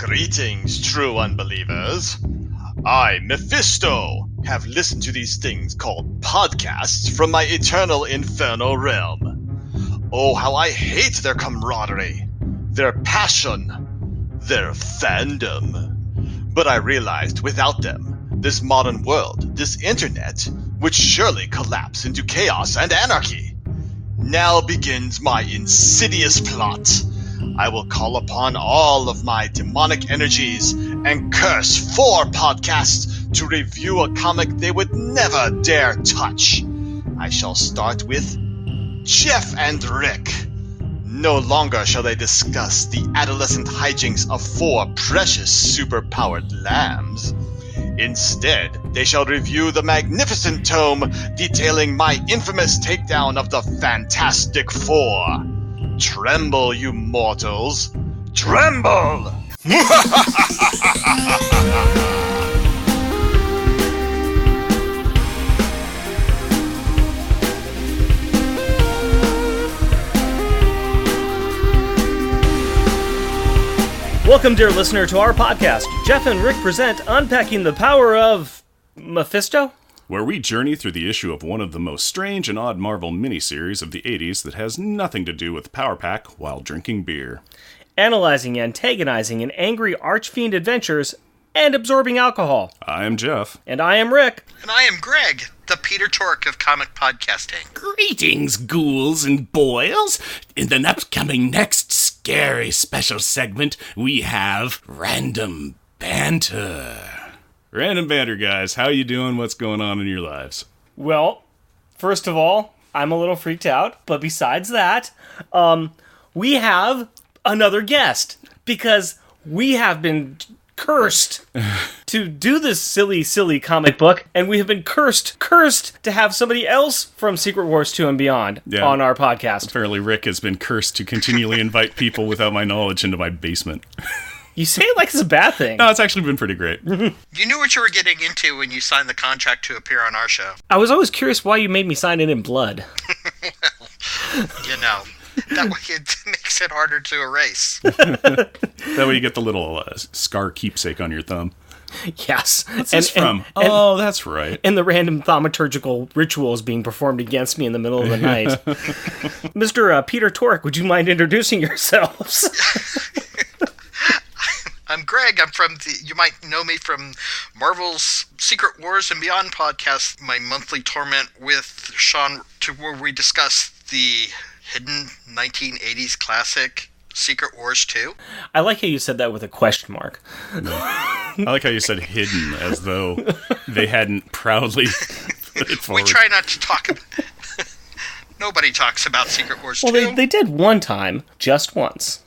Greetings, true unbelievers. I, Mephisto, have listened to these things called podcasts from my eternal infernal realm. Oh, how I hate their camaraderie, their passion, their fandom. But I realized without them, this modern world, this internet, would surely collapse into chaos and anarchy. Now begins my insidious plot. I will call upon all of my demonic energies and curse 4 podcasts to review a comic they would never dare touch. I shall start with Jeff and Rick. No longer shall they discuss the adolescent hijinks of 4 precious superpowered lambs. Instead, they shall review the magnificent tome detailing my infamous takedown of the Fantastic Four. Tremble, you mortals! Tremble! Welcome, dear listener, to our podcast. Jeff and Rick present Unpacking the Power of Mephisto? Where we journey through the issue of one of the most strange and odd Marvel miniseries of the 80s that has nothing to do with Power Pack while drinking beer. Analyzing, antagonizing, and angry archfiend adventures, and absorbing alcohol. I am Jeff. And I am Rick. And I am Greg, the Peter Tork of comic podcasting. Greetings, ghouls and boils. In the upcoming next scary special segment, we have Random Banter. Random Banter, guys. How you doing? What's going on in your lives? Well, first of all, I'm a little freaked out, but besides that, we have another guest, because we have been cursed to do this silly comic book, and we have been cursed to have somebody else from Secret Wars 2 and Beyond on our podcast. Apparently Rick has been cursed to continually invite people without my knowledge into my basement. You say it like it's a bad thing. No, it's actually been pretty great. You knew what you were getting into when you signed the contract to appear on our show. I was always curious why you made me sign it in blood. Well, you know, that way it makes it harder to erase. That way you get the little scar keepsake on your thumb. Yes. What's this from? Oh, that's right. And the random thaumaturgical rituals being performed against me in the middle of the night. Mr. Peter Tork, would you mind introducing yourselves? I'm Greg. You might know me from Marvel's Secret Wars and Beyond podcast, my monthly torment with Sean, where we discuss the hidden 1980s classic Secret Wars 2. I like how you said that with a question mark. No. I like how you said hidden, as though they hadn't proudly put it forward. We try not to talk about it. Nobody talks about Secret Wars 2. Well, they did one time. Just once.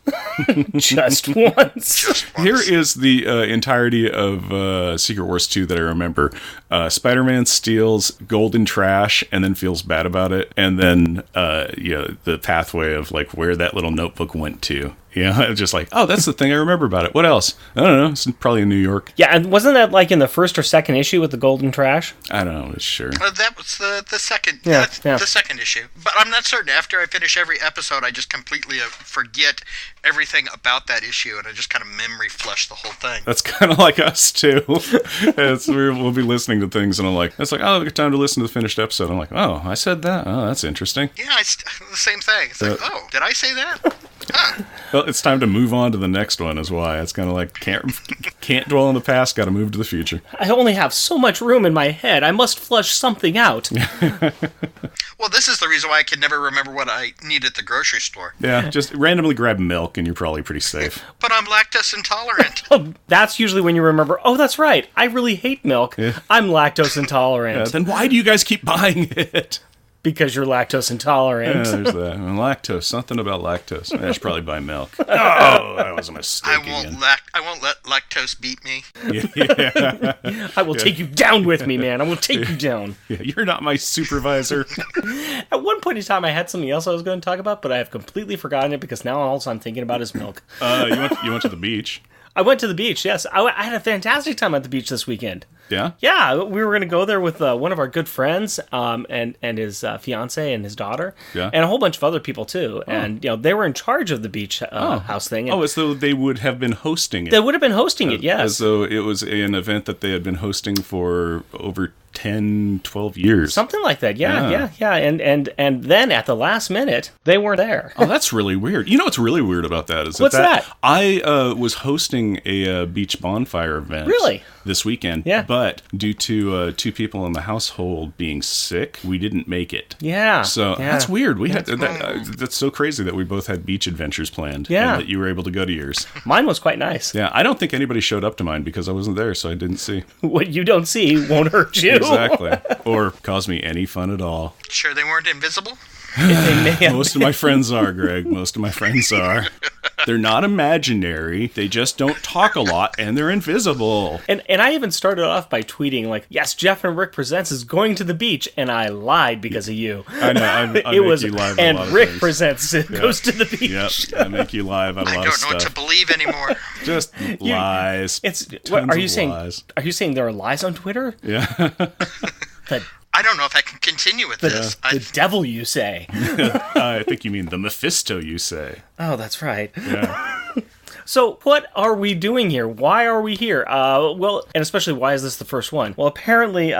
Just once. Here is the entirety of Secret Wars 2 that I remember. Spider-Man steals golden trash and then feels bad about it. And then, the pathway of, like, where that little notebook went to. Yeah, just like, oh, that's the thing I remember about it. What else? I don't know. It's probably in New York. Yeah, and wasn't that like in the first or second issue with the golden trash? I don't know. Sure. That was the second. Yeah. The second issue. But I'm not certain. After I finish every episode, I just completely forget everything about that issue, and I just kind of memory flush the whole thing. That's kind of like us too. We'll be listening to things, and I'm like, it's like, oh, good time to listen to the finished episode. I'm like, oh, I said that. Oh, that's interesting. Yeah, the same thing. It's like, oh, did I say that? Huh. Well, it's time to move on to the next one, is why. It's kind of like, can't dwell on the past, got to move to the future. I only have so much room in my head. I must flush something out. Well, this is the reason why I can never remember what I need at the grocery store. Yeah, just randomly grab milk and you're probably pretty safe. But I'm lactose intolerant. Oh, that's usually when you remember, oh, that's right. I really hate milk. Yeah. I'm lactose intolerant. Yeah, then why do you guys keep buying it? Because you're lactose intolerant. Yeah, there's that. Lactose. Something about lactose. I should probably buy milk. Oh, that was a mistake. I won't let lactose beat me. Yeah. I will take you down with me, man. I will take you down. Yeah, you're not my supervisor. At one point in time, I had something else I was going to talk about, but I have completely forgotten it because now all I'm thinking about is milk. You went to the beach. I went to the beach, yes. I had a fantastic time at the beach this weekend. Yeah? Yeah, we were going to go there with one of our good friends and his fiance and his daughter. Yeah. And a whole bunch of other people, too. And, they were in charge of the beach house thing. And as though they would have been hosting it. they would have been hosting it, yes. As though it was an event that they had been hosting for over 10, 12 years. Something like that, yeah. And then at the last minute, they weren't there. Oh, that's really weird. You know what's really weird about that is What's that? I was hosting a beach bonfire event. Really? This weekend. Yeah. But due to two people in the household being sick, we didn't make it. Yeah. So yeah. that's weird. We had that's so crazy that we both had beach adventures planned. Yeah. And that you were able to go to yours. Mine was quite nice. Yeah. I don't think anybody showed up to mine because I wasn't there, so I didn't see. What you don't see won't hurt you. Exactly. Or cause me any fun at all. Sure they weren't invisible? Most of my friends are, Greg. Most of my friends are. They're not imaginary. They just don't talk a lot, and they're invisible. And I even started off by tweeting, like, yes, Jeff and Rick Presents is going to the beach, and I lied because of you. I know. I make you lie about a lot of Rick things. Presents goes to the beach. Yep, I make you lie about a lot of I don't stuff. know what to believe anymore. Just lies. What, are you of saying? lies. Are you saying there are lies on Twitter? Yeah. I don't know if I can continue with this. The devil, you say? I think you mean the Mephisto, you say. Oh, that's right. Yeah. So, what are we doing here? Why are we here? Well, and especially, why is this the first one? Well, apparently,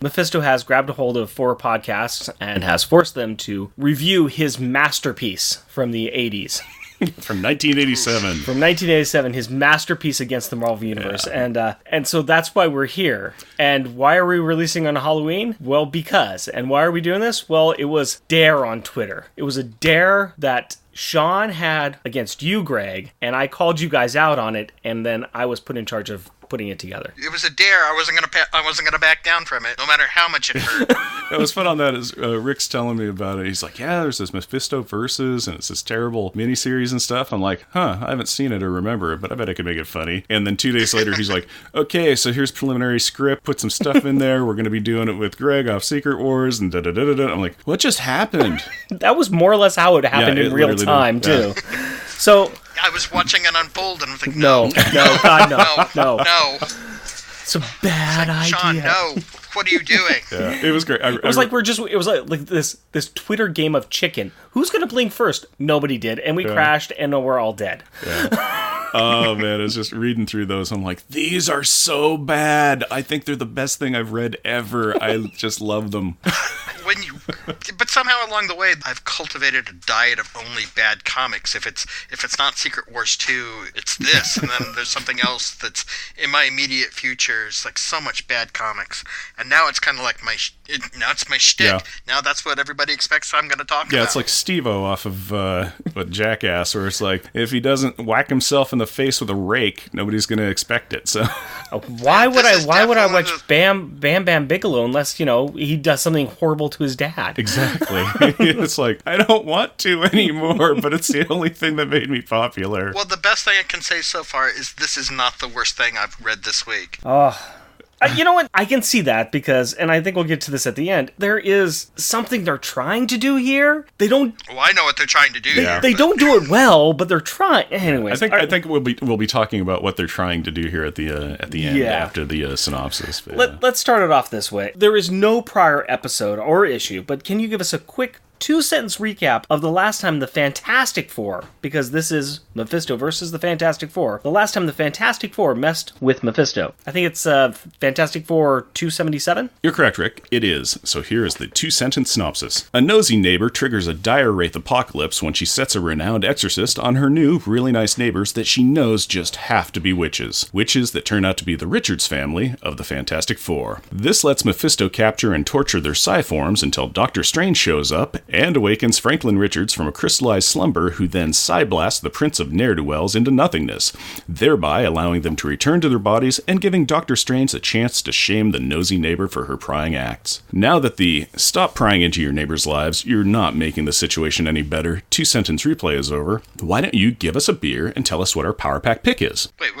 Mephisto has grabbed a hold of 4 podcasts and has forced them to review his masterpiece from the 80s. From 1987. From 1987, his masterpiece against the Marvel Universe. Yeah. And so that's why we're here. And why are we releasing on Halloween? Well, because. And why are we doing this? Well, it was dare on Twitter. It was a dare that Sean had against you, Greg, and I called you guys out on it, and then I was put in charge of putting it together. It was a dare. I wasn't gonna back down from it, no matter how much it hurt. What was fun on that is Rick's telling me about it. He's like, yeah, there's this Mephisto Versus, and it's this terrible miniseries and stuff. I'm like, I haven't seen it or remember it, but I bet I could make it funny. And then 2 days later, he's like, okay, so here's preliminary script, put some stuff in there. We're going to be doing it with Greg off Secret Wars, and da-da-da-da-da. I'm like, what just happened? That was more or less how it happened in real time, too. So... I was watching it unfold and I was like, No, God, no. It's a bad idea. Sean, no. What are you doing? Yeah, it was great. It was like this Twitter game of chicken. Who's gonna blink first? Nobody did, and we crashed, and we're all dead. Yeah. Oh man, it's just reading through those. I'm like, these are so bad. I think they're the best thing I've read ever. I just love them. But somehow along the way, I've cultivated a diet of only bad comics. If it's not Secret Wars 2, it's this, and then there's something else that's in my immediate future. It's like so much bad comics, and now it's kind of like now it's my shtick. Yeah. Now that's what everybody expects I'm going to talk about. Yeah, it's like Steve-O off of Jackass, where it's like, if he doesn't whack himself in the face with a rake, nobody's going to expect it. So why would I watch Bam Bigelow unless he does something horrible to his dad? Exactly. It's like, I don't want to anymore, but it's the only thing that made me popular. Well, the best thing I can say so far is this is not the worst thing I've read this week. You know what? I can see that because, and I think we'll get to this at the end, there is something they're trying to do here. They don't... Well, I know what they're trying to do. They don't do it well, but they're trying. Anyways. I think we'll be talking about what they're trying to do here at the end after the synopsis. But, Let's start it off this way. There is no prior episode or issue, but can you give us a quick 2-sentence recap of the last time the Fantastic Four, because this is Mephisto versus the Fantastic Four, the last time the Fantastic Four messed with Mephisto? I think it's Fantastic Four 277? You're correct, Rick. It is. So here is the 2-sentence synopsis. A nosy neighbor triggers a dire wraith apocalypse when she sets a renowned exorcist on her new, really nice neighbors that she knows just have to be witches. Witches that turn out to be the Richards family of the Fantastic Four. This lets Mephisto capture and torture their psi forms until Doctor Strange shows up and awakens Franklin Richards from a crystallized slumber, who then psi-blasts the Prince of Ne'er-do-Wells into nothingness, thereby allowing them to return to their bodies and giving Doctor Strange a chance to shame the nosy neighbor for her prying acts. Now that the stop prying into your neighbor's lives, you're not making the situation any better, 2-sentence replay is over, why don't you give us a beer and tell us what our Power Pack pick is? Wait,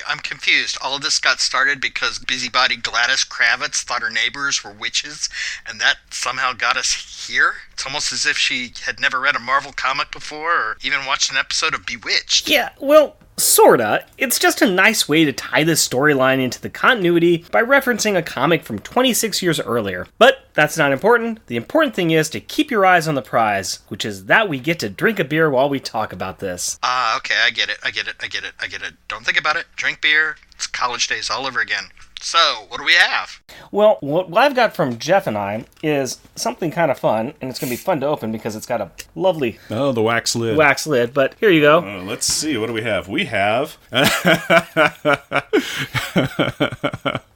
I'm confused. All of this got started because busybody Gladys Kravitz thought her neighbors were witches, and that somehow got us here? It's almost as if she had never read a Marvel comic before or even watched an episode of Bewitched. Yeah, well, Sorta. It's just a nice way to tie this storyline into the continuity by referencing a comic from 26 years earlier. But that's not important. The important thing is to keep your eyes on the prize, which is that we get to drink a beer while we talk about this. Okay, I get it. Don't think about it. Drink beer. It's college days all over again. So, what do we have? Well, what I've got from Jeff and I is something kind of fun, and it's going to be fun to open because it's got a lovely Oh, the wax lid. wax lid, but here you go. Let's see. What do we have? We have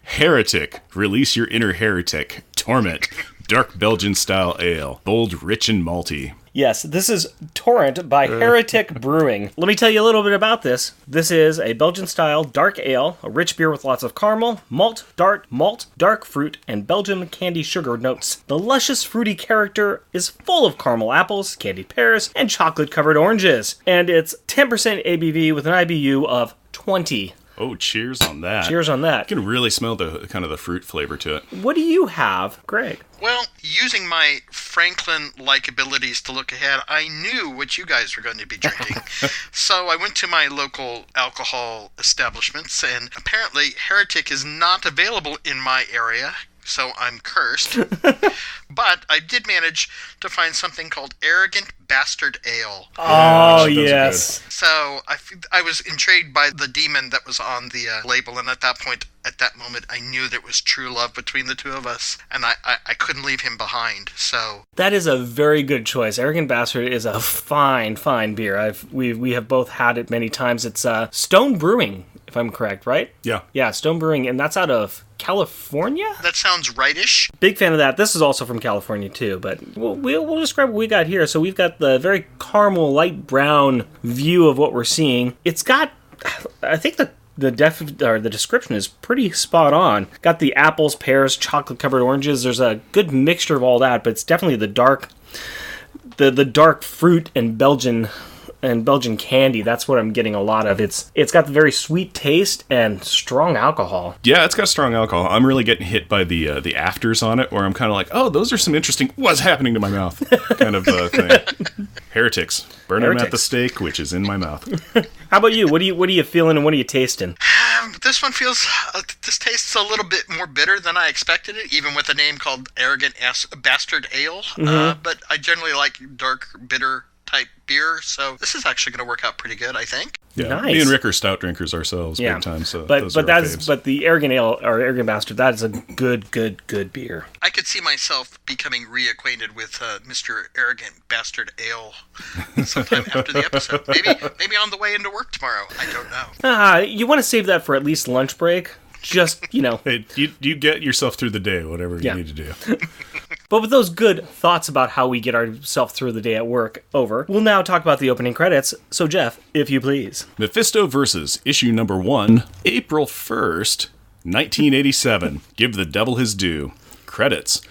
Heretic. Release your inner heretic. Torment. Dark Belgian style ale. Bold, rich, and malty. Yes, this is Torrent by Heretic Brewing. Let me tell you a little bit about this. This is a Belgian-style dark ale, a rich beer with lots of caramel, malt, dark fruit, and Belgian candy sugar notes. The luscious, fruity character is full of caramel apples, candied pears, and chocolate-covered oranges. And it's 10% ABV with an IBU of 20. Oh, cheers on that. Cheers on that. You can really smell the kind of the fruit flavor to it. What do you have, Greg? Well, using my Franklin-like abilities to look ahead, I knew what you guys were going to be drinking. So I went to my local alcohol establishments, and apparently Heretic is not available in my area, so I'm cursed. But I did manage to find something called Arrogant Bastard Ale. Oh, yes. So I was intrigued by the demon that was on the label, and at that moment, I knew there was true love between the two of us, and I couldn't leave him behind. So That is a very good choice. Arrogant Bastard is a fine beer. We have both had it many times. It's Stone Brewing, if I'm correct, right? Yeah. Yeah, Stone Brewing, and that's out of California? that sounds rightish. Big fan of that. This is also from California, too, but we'll describe what we got here. So we've got the very caramel, light brown view of what we're seeing. It's got, I think the description is pretty spot on. Got the apples, pears, chocolate-covered oranges. There's a good mixture of all that, but it's definitely the dark fruit and Belgian candy. That's what I'm getting a lot of. It's got the very sweet taste and strong alcohol. Yeah, it's got strong alcohol. I'm really getting hit by the afters on it, where I'm kind of like, oh, those are some interesting, what's happening to my mouth kind of thing. Heretics. Burn them at the stake, which is in my mouth. How about you? What are you feeling and what are you tasting? This one feels, this tastes a little bit more bitter than I expected it, even with a name called Arrogant Bastard Ale. But I generally like dark, bitter type beer, so this is actually going to work out pretty good, I think. Yeah, Nice. Me and Rick are stout drinkers ourselves, big time. So but those are our that's faves. but the Arrogant Ale or Arrogant Bastard, that is a good beer. I could see myself becoming reacquainted with Mr. Arrogant Bastard Ale sometime after the episode. Maybe on the way into work tomorrow. I don't know. You want to save that for at least lunch break. Just, Hey, you get yourself through the day, whatever you need to do. But with those good thoughts about how we get ourselves through the day at work over, we'll now talk about the opening credits. So, Jeff, if you please. Mephisto Versus, issue number 1, April 1st, 1987. Give the devil his due. Credits.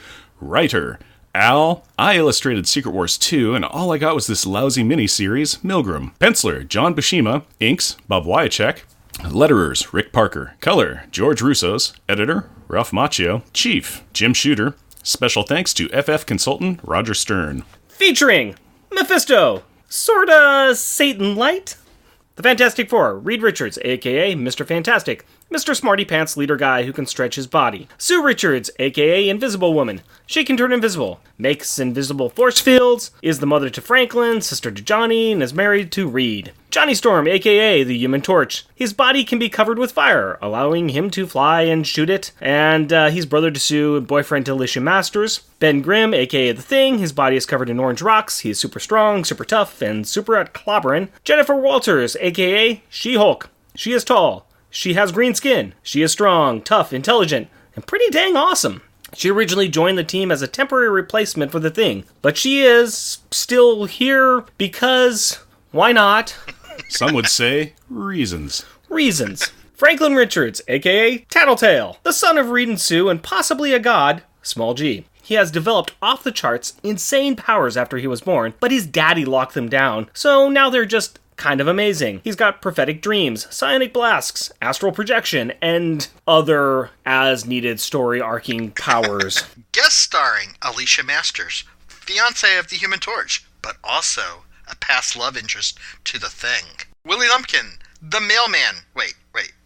Writer, Al. I illustrated Secret Wars 2, and all I got was this lousy miniseries, Milgram. Penciler, John Buscema. Inks, Bob Wyacek. Letterers, Rick Parker. Color, George Russos. Editor, Ralph Macchio. Chief, Jim Shooter. Special thanks to FF consultant Roger Stern. Featuring Mephisto, sorta Satan Light, the Fantastic Four, Reed Richards, a.k.a. Mr. Fantastic, Mr. Smarty Pants leader guy who can stretch his body, Sue Richards, a.k.a. Invisible Woman, she can turn invisible, makes invisible force fields, is the mother to Franklin, sister to Johnny, and is married to Reed. Johnny Storm, a.k.a. the Human Torch. His body can be covered with fire, allowing him to fly and shoot it. And he's brother to Sue and boyfriend to Alicia Masters. Ben Grimm, a.k.a. the Thing. His body is covered in orange rocks. He's super strong, super tough, and super at clobbering. Jennifer Walters, a.k.a. She-Hulk. She is tall. She has green skin. She is strong, tough, intelligent, and pretty dang awesome. She originally joined the team as a temporary replacement for the Thing, but she is still here because why not? Some would say reasons. Reasons. Franklin Richards, a.k.a. Tattletale, the son of Reed and Sue and possibly a god, small g. He has developed off-the-charts insane powers after he was born, but his daddy locked them down, so now they're just kind of amazing. He's got prophetic dreams, psionic blasts, astral projection, and other as-needed story-arcing powers. Guest starring Alicia Masters, fiancée of the Human Torch, but also a past love interest to the Thing. Willie Lumpkin, The mailman. Wait.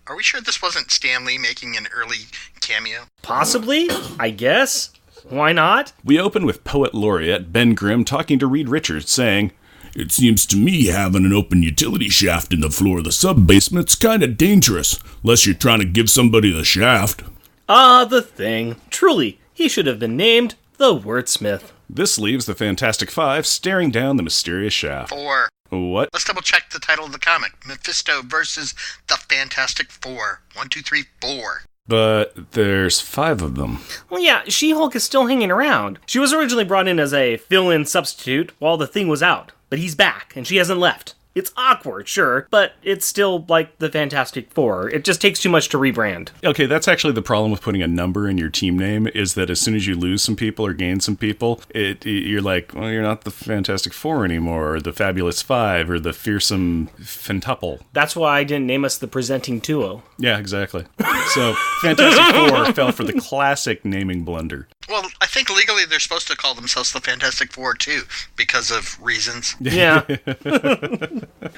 Are we sure this wasn't Stan Lee making an early cameo? Possibly, I guess. Why not? We open with Poet Laureate Ben Grimm talking to Reed Richards, saying, It seems to me having an open utility shaft in the floor of the sub-basement's kind of dangerous, unless you're trying to give somebody the shaft. Ah, the Thing. Truly, he should have been named the Wordsmith. This leaves the Fantastic Five staring down the mysterious shaft. 4. What? Let's double check the title of the comic. Mephisto versus the Fantastic Four. 1, 2, 3, 4. But there's 5 of them. Well, yeah, She-Hulk is still hanging around. She was originally brought in as a fill-in substitute while the Thing was out. But he's back, and she hasn't left. It's awkward, sure, but it's still like the Fantastic Four. It just takes too much to rebrand. Okay, that's actually the problem with putting a number in your team name, is that as soon as you lose some people or gain some people, you're like, well, you're not the Fantastic Four anymore, or the Fabulous Five, or the Fearsome Fentuple. That's why I didn't name us the Presenting Duo. Yeah, exactly. So, Fantastic Four fell for the classic naming blunder. Well, I think legally they're supposed to call themselves the Fantastic Four, too, because of reasons. Yeah.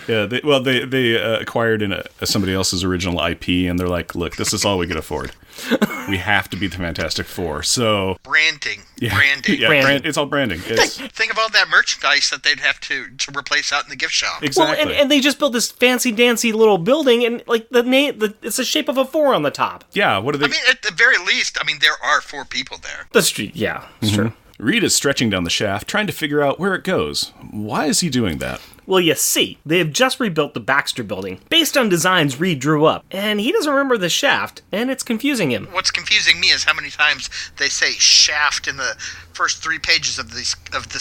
Yeah, they acquired somebody else's original IP, and they're like, look, this is all we could afford. We have to be the Fantastic Four, so... Branding. Yeah, Branding. it's all branding. Think of all that merchandise that they'd have to replace out in the gift shop. Exactly. Well, and they just built this fancy-dancy little building, and like it's the shape of a 4 on the top. Yeah, what are they... I mean, at the very least, there are 4 people there. The street, yeah, it's true. Reed is stretching down the shaft, trying to figure out where it goes. Why is he doing that? Well, you see, they have just rebuilt the Baxter building, based on designs Reed drew up, and he doesn't remember the shaft, and it's confusing him. What's confusing me is how many times they say shaft in the first 3 pages of this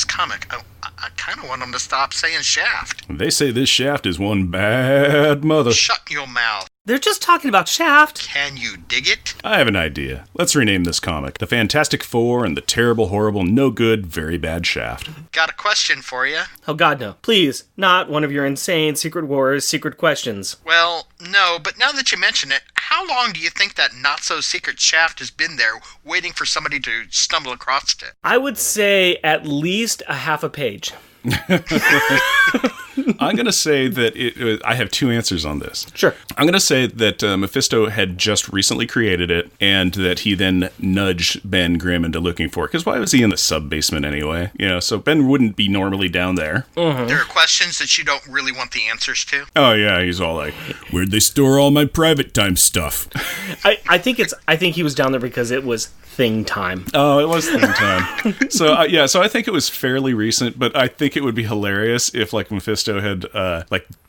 comic. I kind of want them to stop saying shaft. They say this shaft is one bad mother. Shut your mouth. They're just talking about shaft. Can you dig it? I have an idea. Let's rename this comic The Fantastic Four and the Terrible, Horrible, No Good, Very Bad Shaft. Got a question for you. Oh god, no. Please, not one of your insane Secret Wars secret questions. Well, no, but now that you mention it, how long do you think that not-so-secret shaft has been there, waiting for somebody to stumble across it? I would say at least a half a page. I'm going to say that I have 2 answers on this. Sure. I'm going to say that Mephisto had just recently created it, and that he then nudged Ben Grimm into looking for it. Because why was he in the sub-basement anyway? So Ben wouldn't be normally down there. There are questions that you don't really want the answers to. Oh, yeah, he's all like, Where'd they store all my private time stuff? I think he was down there because it was Thing time. oh, it was thing time. So I think it was fairly recent, but I think it would be hilarious if like Mephisto had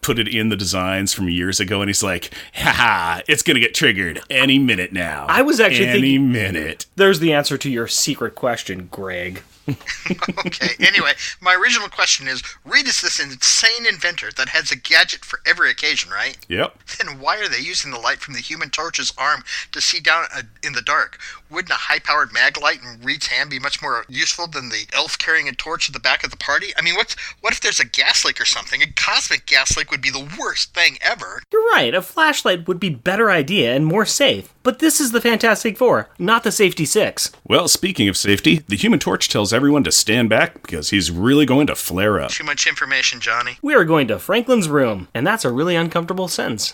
put it in the designs from years ago, and he's like, haha, it's gonna get triggered any minute now. I was actually any thinking... minute. There's the answer to your secret question, Greg. Okay, anyway, my original question is, Reed is this insane inventor that has a gadget for every occasion, right? Yep. Then why are they using the light from the Human Torch's arm to see down in the dark? Wouldn't a high-powered mag light in Reed's hand be much more useful than the elf carrying a torch at the back of the party? I mean, what if there's a gas leak or something? A cosmic gas leak would be the worst thing ever. You're right, a flashlight would be a better idea and more safe. But this is the Fantastic Four, not the Safety Six. Well, speaking of safety, the Human Torch tells everyone to stand back because he's really going to flare up. Too much information, Johnny. We are going to Franklin's room, and that's a really uncomfortable sentence.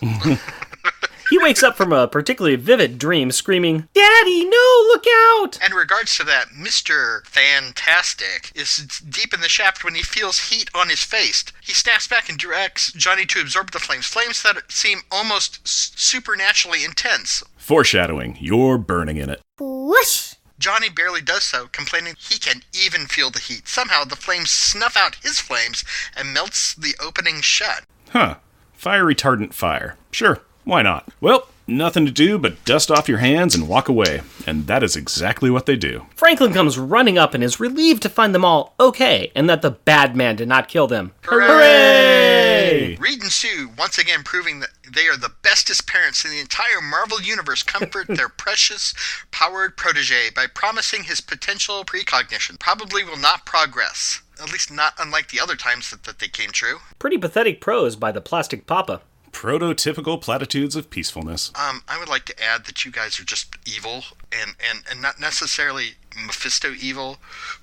He wakes up from a particularly vivid dream screaming, "Daddy, no, look out!" And in regards to that, Mr. Fantastic is deep in the shaft when he feels heat on his face. He snaps back and directs Johnny to absorb the flames that seem almost supernaturally intense. Foreshadowing, you're burning in it. Whoosh! Johnny barely does so, complaining he can even feel the heat. Somehow the flames snuff out his flames and melts the opening shut. Huh. Fire retardant fire. Sure, why not? Well, nothing to do but dust off your hands and walk away. And that is exactly what they do. Franklin comes running up and is relieved to find them all okay, and that the bad man did not kill them. Hooray! Reed and Sue, once again proving that they are the bestest parents in the entire Marvel Universe, comfort their precious, powered protege by promising his potential precognition probably will not progress. At least not unlike the other times that they came true. Pretty pathetic prose by the Plastic Papa. Prototypical platitudes of peacefulness. I would like to add that you guys are just evil and not necessarily Mephisto evil,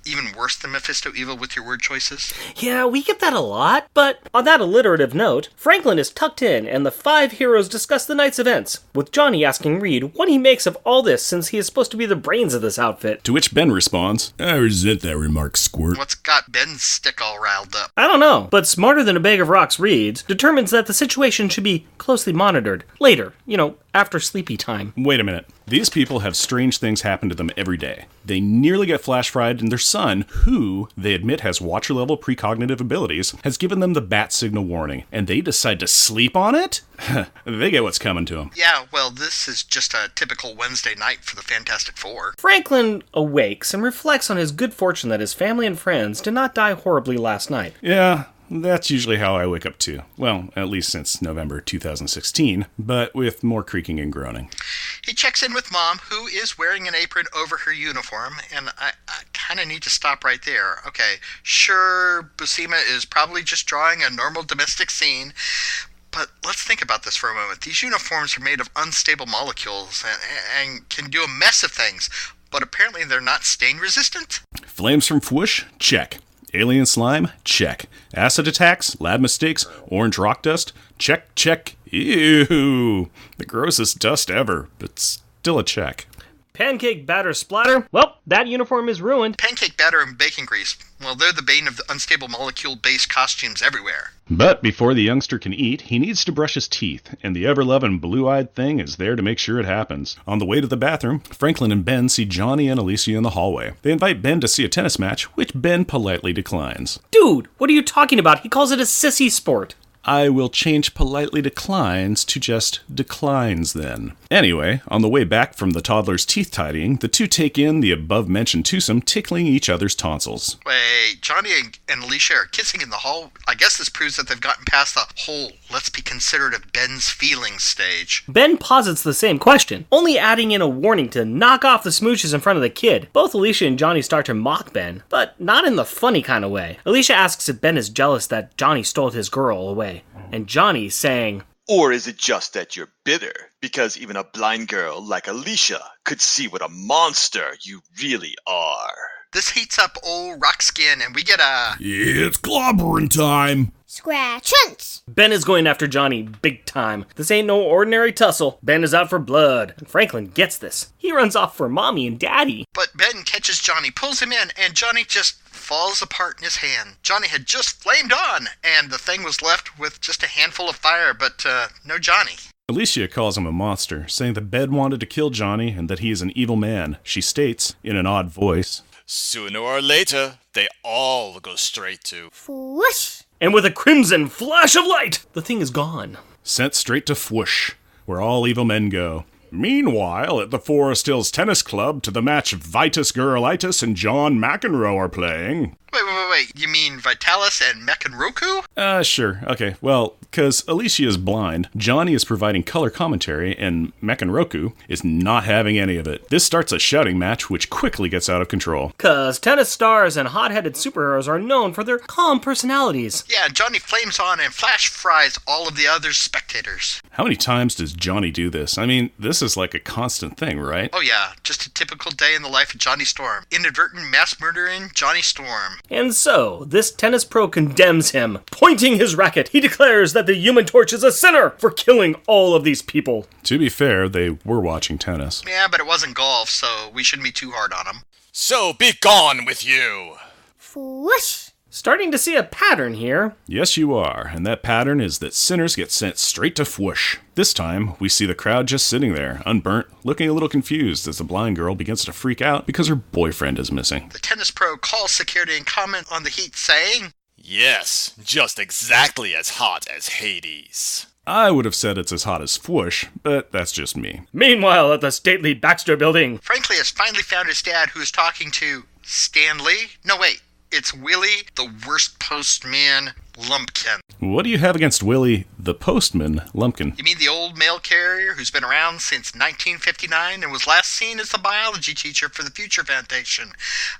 even worse than Mephisto evil with your word choices? Yeah, we get that a lot, but on that alliterative note, Franklin is tucked in and the 5 heroes discuss the night's events, with Johnny asking Reed what he makes of all this since he is supposed to be the brains of this outfit. To which Ben responds, I resent that remark, Squirt. What's got Ben's stick all riled up? I don't know, but smarter than a bag of rocks Reed determines that the situation should be closely monitored. Later, after sleepy time. wait a minute. These people have strange things happen to them every day. They nearly get flash fried, and their son, who they admit has Watcher-level precognitive abilities, has given them the bat signal warning, and they decide to sleep on it? They get what's coming to them. Yeah, well, this is just a typical Wednesday night for the Fantastic Four. Franklin awakes and reflects on his good fortune that his family and friends did not die horribly last night. Yeah, that's usually how I wake up too. Well, at least since November 2016, but with more creaking and groaning. He checks in with Mom, who is wearing an apron over her uniform, and I kind of need to stop right there. Okay, sure, Buscema is probably just drawing a normal domestic scene, but let's think about this for a moment. These uniforms are made of unstable molecules and can do a mess of things, but apparently they're not stain resistant? Flames from FWOOSH? Check. Alien slime? Check. Acid attacks? Lab mistakes? Orange rock dust? Check, check. Ew. The grossest dust ever, but still a check. Pancake batter splatter? Well, that uniform is ruined. Pancake batter and bacon grease. Well, they're the bane of the unstable molecule-based costumes everywhere. But before the youngster can eat, he needs to brush his teeth, and the ever-loving blue-eyed thing is there to make sure it happens. On the way to the bathroom, Franklin and Ben see Johnny and Alicia in the hallway. They invite Ben to see a tennis match, which Ben politely declines. Dude, what are you talking about? He calls it a sissy sport. I will change politely declines to just declines then. Anyway, on the way back from the toddler's teeth tidying, the two take in the above-mentioned twosome tickling each other's tonsils. Wait, Johnny and Alicia are kissing in the hall? I guess this proves that they've gotten past the whole let's be considerate of Ben's feelings stage. Ben posits the same question, only adding in a warning to knock off the smooches in front of the kid. Both Alicia and Johnny start to mock Ben, but not in the funny kind of way. Alicia asks if Ben is jealous that Johnny stole his girl away, and Johnny saying, Or is it just that you're bitter? Because even a blind girl like Alicia could see what a monster you really are. This heats up old Rockskin, and we get a... It's clobbering time. Scratchins! Ben is going after Johnny big time. This ain't no ordinary tussle. Ben is out for blood, and Franklin gets this. He runs off for Mommy and Daddy. But Ben catches Johnny, pulls him in, and Johnny just falls apart in his hand. Johnny had just flamed on, and the thing was left with just a handful of fire, but no Johnny. Alicia calls him a monster, saying that Ben wanted to kill Johnny and that he is an evil man. She states, in an odd voice, Sooner or later, they all go straight to... FWOOSH! And with a crimson flash of light, the thing is gone. sent straight to FWOOSH, where all evil men go. Meanwhile, at the Forest Hills Tennis Club, to the match Vitus Girlitis and John McEnroe are playing. Wait. You mean Vitalis and Mekanroku? Sure. Okay. Well, because Alicia is blind, Johnny is providing color commentary, and Mekanroku is not having any of it. This starts a shouting match, which quickly gets out of control. Cause tennis stars and hot-headed superheroes are known for their calm personalities. Yeah, Johnny flames on and flash fries all of the other spectators. How many times does Johnny do this? I mean, this is like a constant thing, right? Oh yeah, just a typical day in the life of Johnny Storm. Inadvertent mass murdering Johnny Storm. And so, this tennis pro condemns him. Pointing his racket, he declares that the Human Torch is a sinner for killing all of these people. To be fair, they were watching tennis. Yeah, but it wasn't golf, so we shouldn't be too hard on him. So be gone with you! FWOOSH! Starting to see a pattern here. Yes, you are, and that pattern is that sinners get sent straight to FWOOSH. This time, we see the crowd just sitting there, unburnt, looking a little confused as the blind girl begins to freak out because her boyfriend is missing. The tennis pro calls security and comment on the heat, saying, Yes, just exactly as hot as Hades. I would have said it's as hot as FWOOSH, but that's just me. Meanwhile, at the stately Baxter Building, Frankly has finally found his dad, who is talking to Stanley. No, wait. It's Willie, the worst postman, Lumpkin. What do you have against Willie, the postman, Lumpkin? You mean the old mail carrier who's been around since 1959 and was last seen as the biology teacher for the Future Foundation?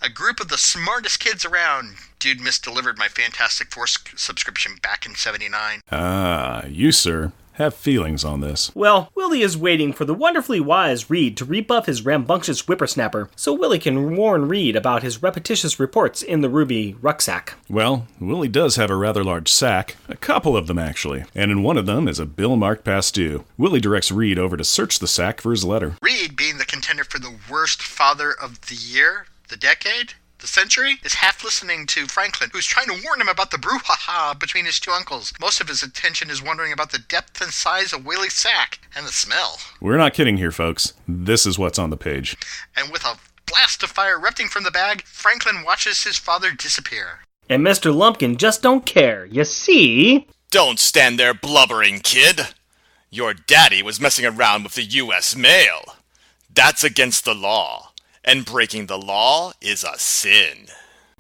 A group of the smartest kids around. Dude misdelivered my Fantastic Four subscription back in '79. Ah, you, sir, have feelings on this. Well, Willie is waiting for the wonderfully wise Reed to rebuff his rambunctious whippersnapper, so Willie can warn Reed about his repetitious reports in the ruby rucksack. Well, Willie does have a rather large sack, a couple of them actually, and in one of them is a bill marked past due. Willie directs Reed over to search the sack for his letter. Reed, being the contender for the worst father of the year, the decade, the century, is half listening to Franklin, who's trying to warn him about the brouhaha between his two uncles. Most of his attention is wondering about the depth and size of Willie's sack and the smell. We're not kidding here, folks. This is what's on the page. And with a blast of fire erupting from the bag, Franklin watches his father disappear. And Mr. Lumpkin just don't care. You see? Don't stand there blubbering, kid. Your daddy was messing around with the U.S. mail. That's against the law. And breaking the law is a sin.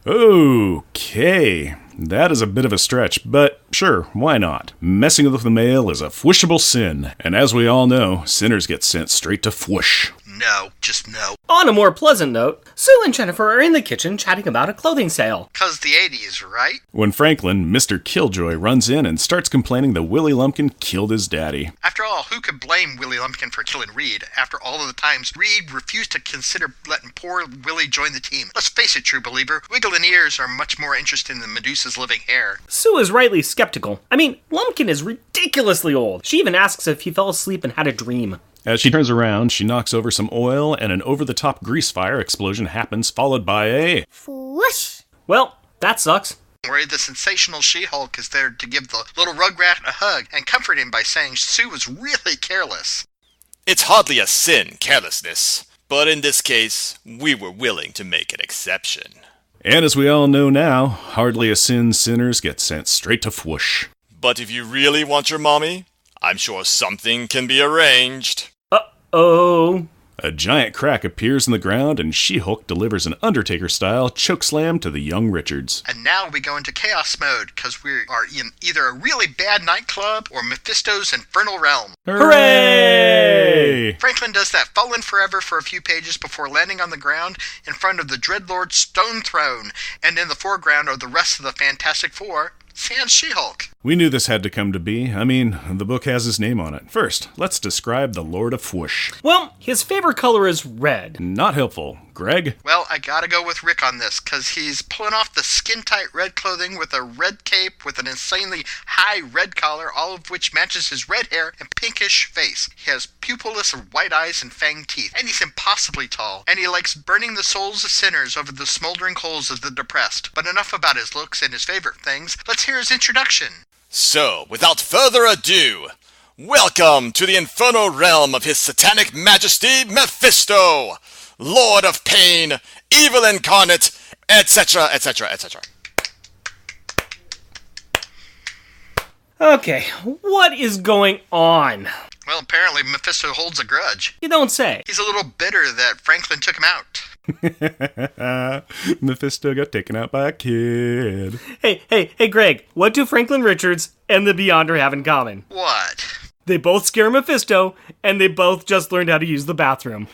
Okay, that is a bit of a stretch, but sure, why not? Messing with the mail is a fwooshable sin, and as we all know, sinners get sent straight to FWOOSH. No, just no. On a more pleasant note, Sue and Jennifer are in the kitchen chatting about a clothing sale. 'Cause the 80s, right? When Franklin, Mr. Killjoy, runs in and starts complaining that Willie Lumpkin killed his daddy. After all, who could blame Willie Lumpkin for killing Reed after all of the times Reed refused to consider letting poor Willie join the team? Let's face it, true believer, wiggling ears are much more interesting than Medusa's living hair. Sue is rightly skeptical. I mean, Lumpkin is ridiculously old. She even asks if he fell asleep and had a dream. As she turns around, she knocks over some oil and an over-the-top grease fire explosion happens, followed by a... FWOOSH. Well, that sucks. Where the sensational She-Hulk is there to give the little Rugrat a hug and comfort him by saying Sue was really careless. It's hardly a sin, carelessness. But in this case, we were willing to make an exception. And as we all know now, hardly a sin sinners get sent straight to FWOOSH. But if you really want your mommy, I'm sure something can be arranged. Uh-oh. A giant crack appears in the ground, and She-Hulk delivers an Undertaker-style chokeslam to the young Richards. And now we go into chaos mode, because we are in either a really bad nightclub or Mephisto's infernal realm. Hooray! Franklin does that falling forever for a few pages before landing on the ground in front of the Dreadlord's stone throne, and in the foreground are the rest of the Fantastic Four, sans She-Hulk. We knew this had to come to be. I mean, the book has his name on it. First, let's describe the Lord of FWOOSH. Well, his favorite color is red. Not helpful. Greg? Well, I gotta go with Rick on this, because he's pulling off the skin-tight red clothing with a red cape with an insanely high red collar, all of which matches his red hair and pinkish face. He has pupilless white eyes and fanged teeth, and he's impossibly tall, and he likes burning the souls of sinners over the smoldering coals of the depressed. But enough about his looks and his favorite things. Let's hear his introduction. So, without further ado, welcome to the infernal realm of His Satanic Majesty Mephisto, Lord of Pain, Evil Incarnate, etc., etc., etc. Okay, what is going on? Well, apparently Mephisto holds a grudge. You don't say. He's a little bitter that Franklin took him out. Mephisto got taken out by a kid. Hey, Greg, what do Franklin Richards and the Beyonder have in common? What? They both scare Mephisto, and they both just learned how to use the bathroom.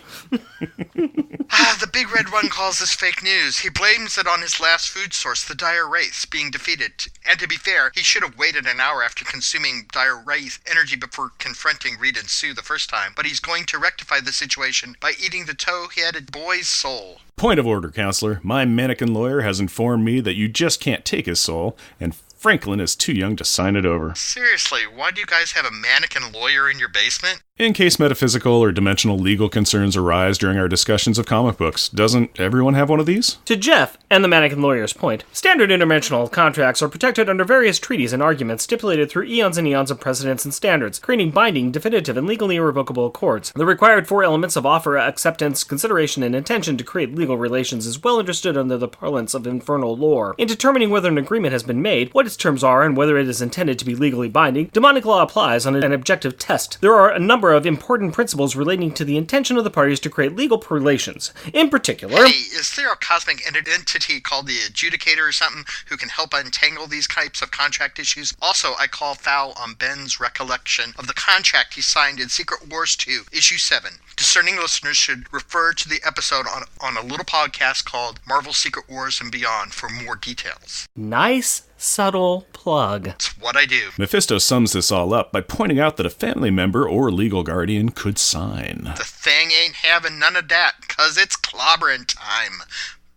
The Big Red One calls this fake news. He blames it on his last food source, the dire wraiths, being defeated. And to be fair, he should have waited an hour after consuming dire wraith energy before confronting Reed and Sue the first time. But he's going to rectify the situation by eating the toe-headed boy's soul. Point of order, counselor. My mannequin lawyer has informed me that you just can't take his soul, and Franklin is too young to sign it over. Seriously, why do you guys have a mannequin lawyer in your basement? In case metaphysical or dimensional legal concerns arise during our discussions of comic books, doesn't everyone have one of these? To Jeff and the mannequin lawyer's point, standard interdimensional contracts are protected under various treaties and arguments stipulated through eons and eons of precedents and standards, creating binding, definitive, and legally irrevocable accords. The required four elements of offer, acceptance, consideration, and intention to create legal relations is well understood under the parlance of infernal lore. In determining whether an agreement has been made, what its terms are, and whether it is intended to be legally binding, demonic law applies on an objective test. There are a number of important principles relating to the intention of the parties to create legal relations. In particular... Hey, is there a cosmic entity called the Adjudicator or something who can help untangle these types of contract issues? Also, I call foul on Ben's recollection of the contract he signed in Secret Wars 2, Issue 7. Discerning listeners should refer to the episode on a little podcast called Marvel Secret Wars and Beyond for more details. Nice subtle plug. It's what I do. Mephisto sums this all up by pointing out that a family member or legal guardian could sign. The thing ain't having none of that, 'cause it's clobbering time.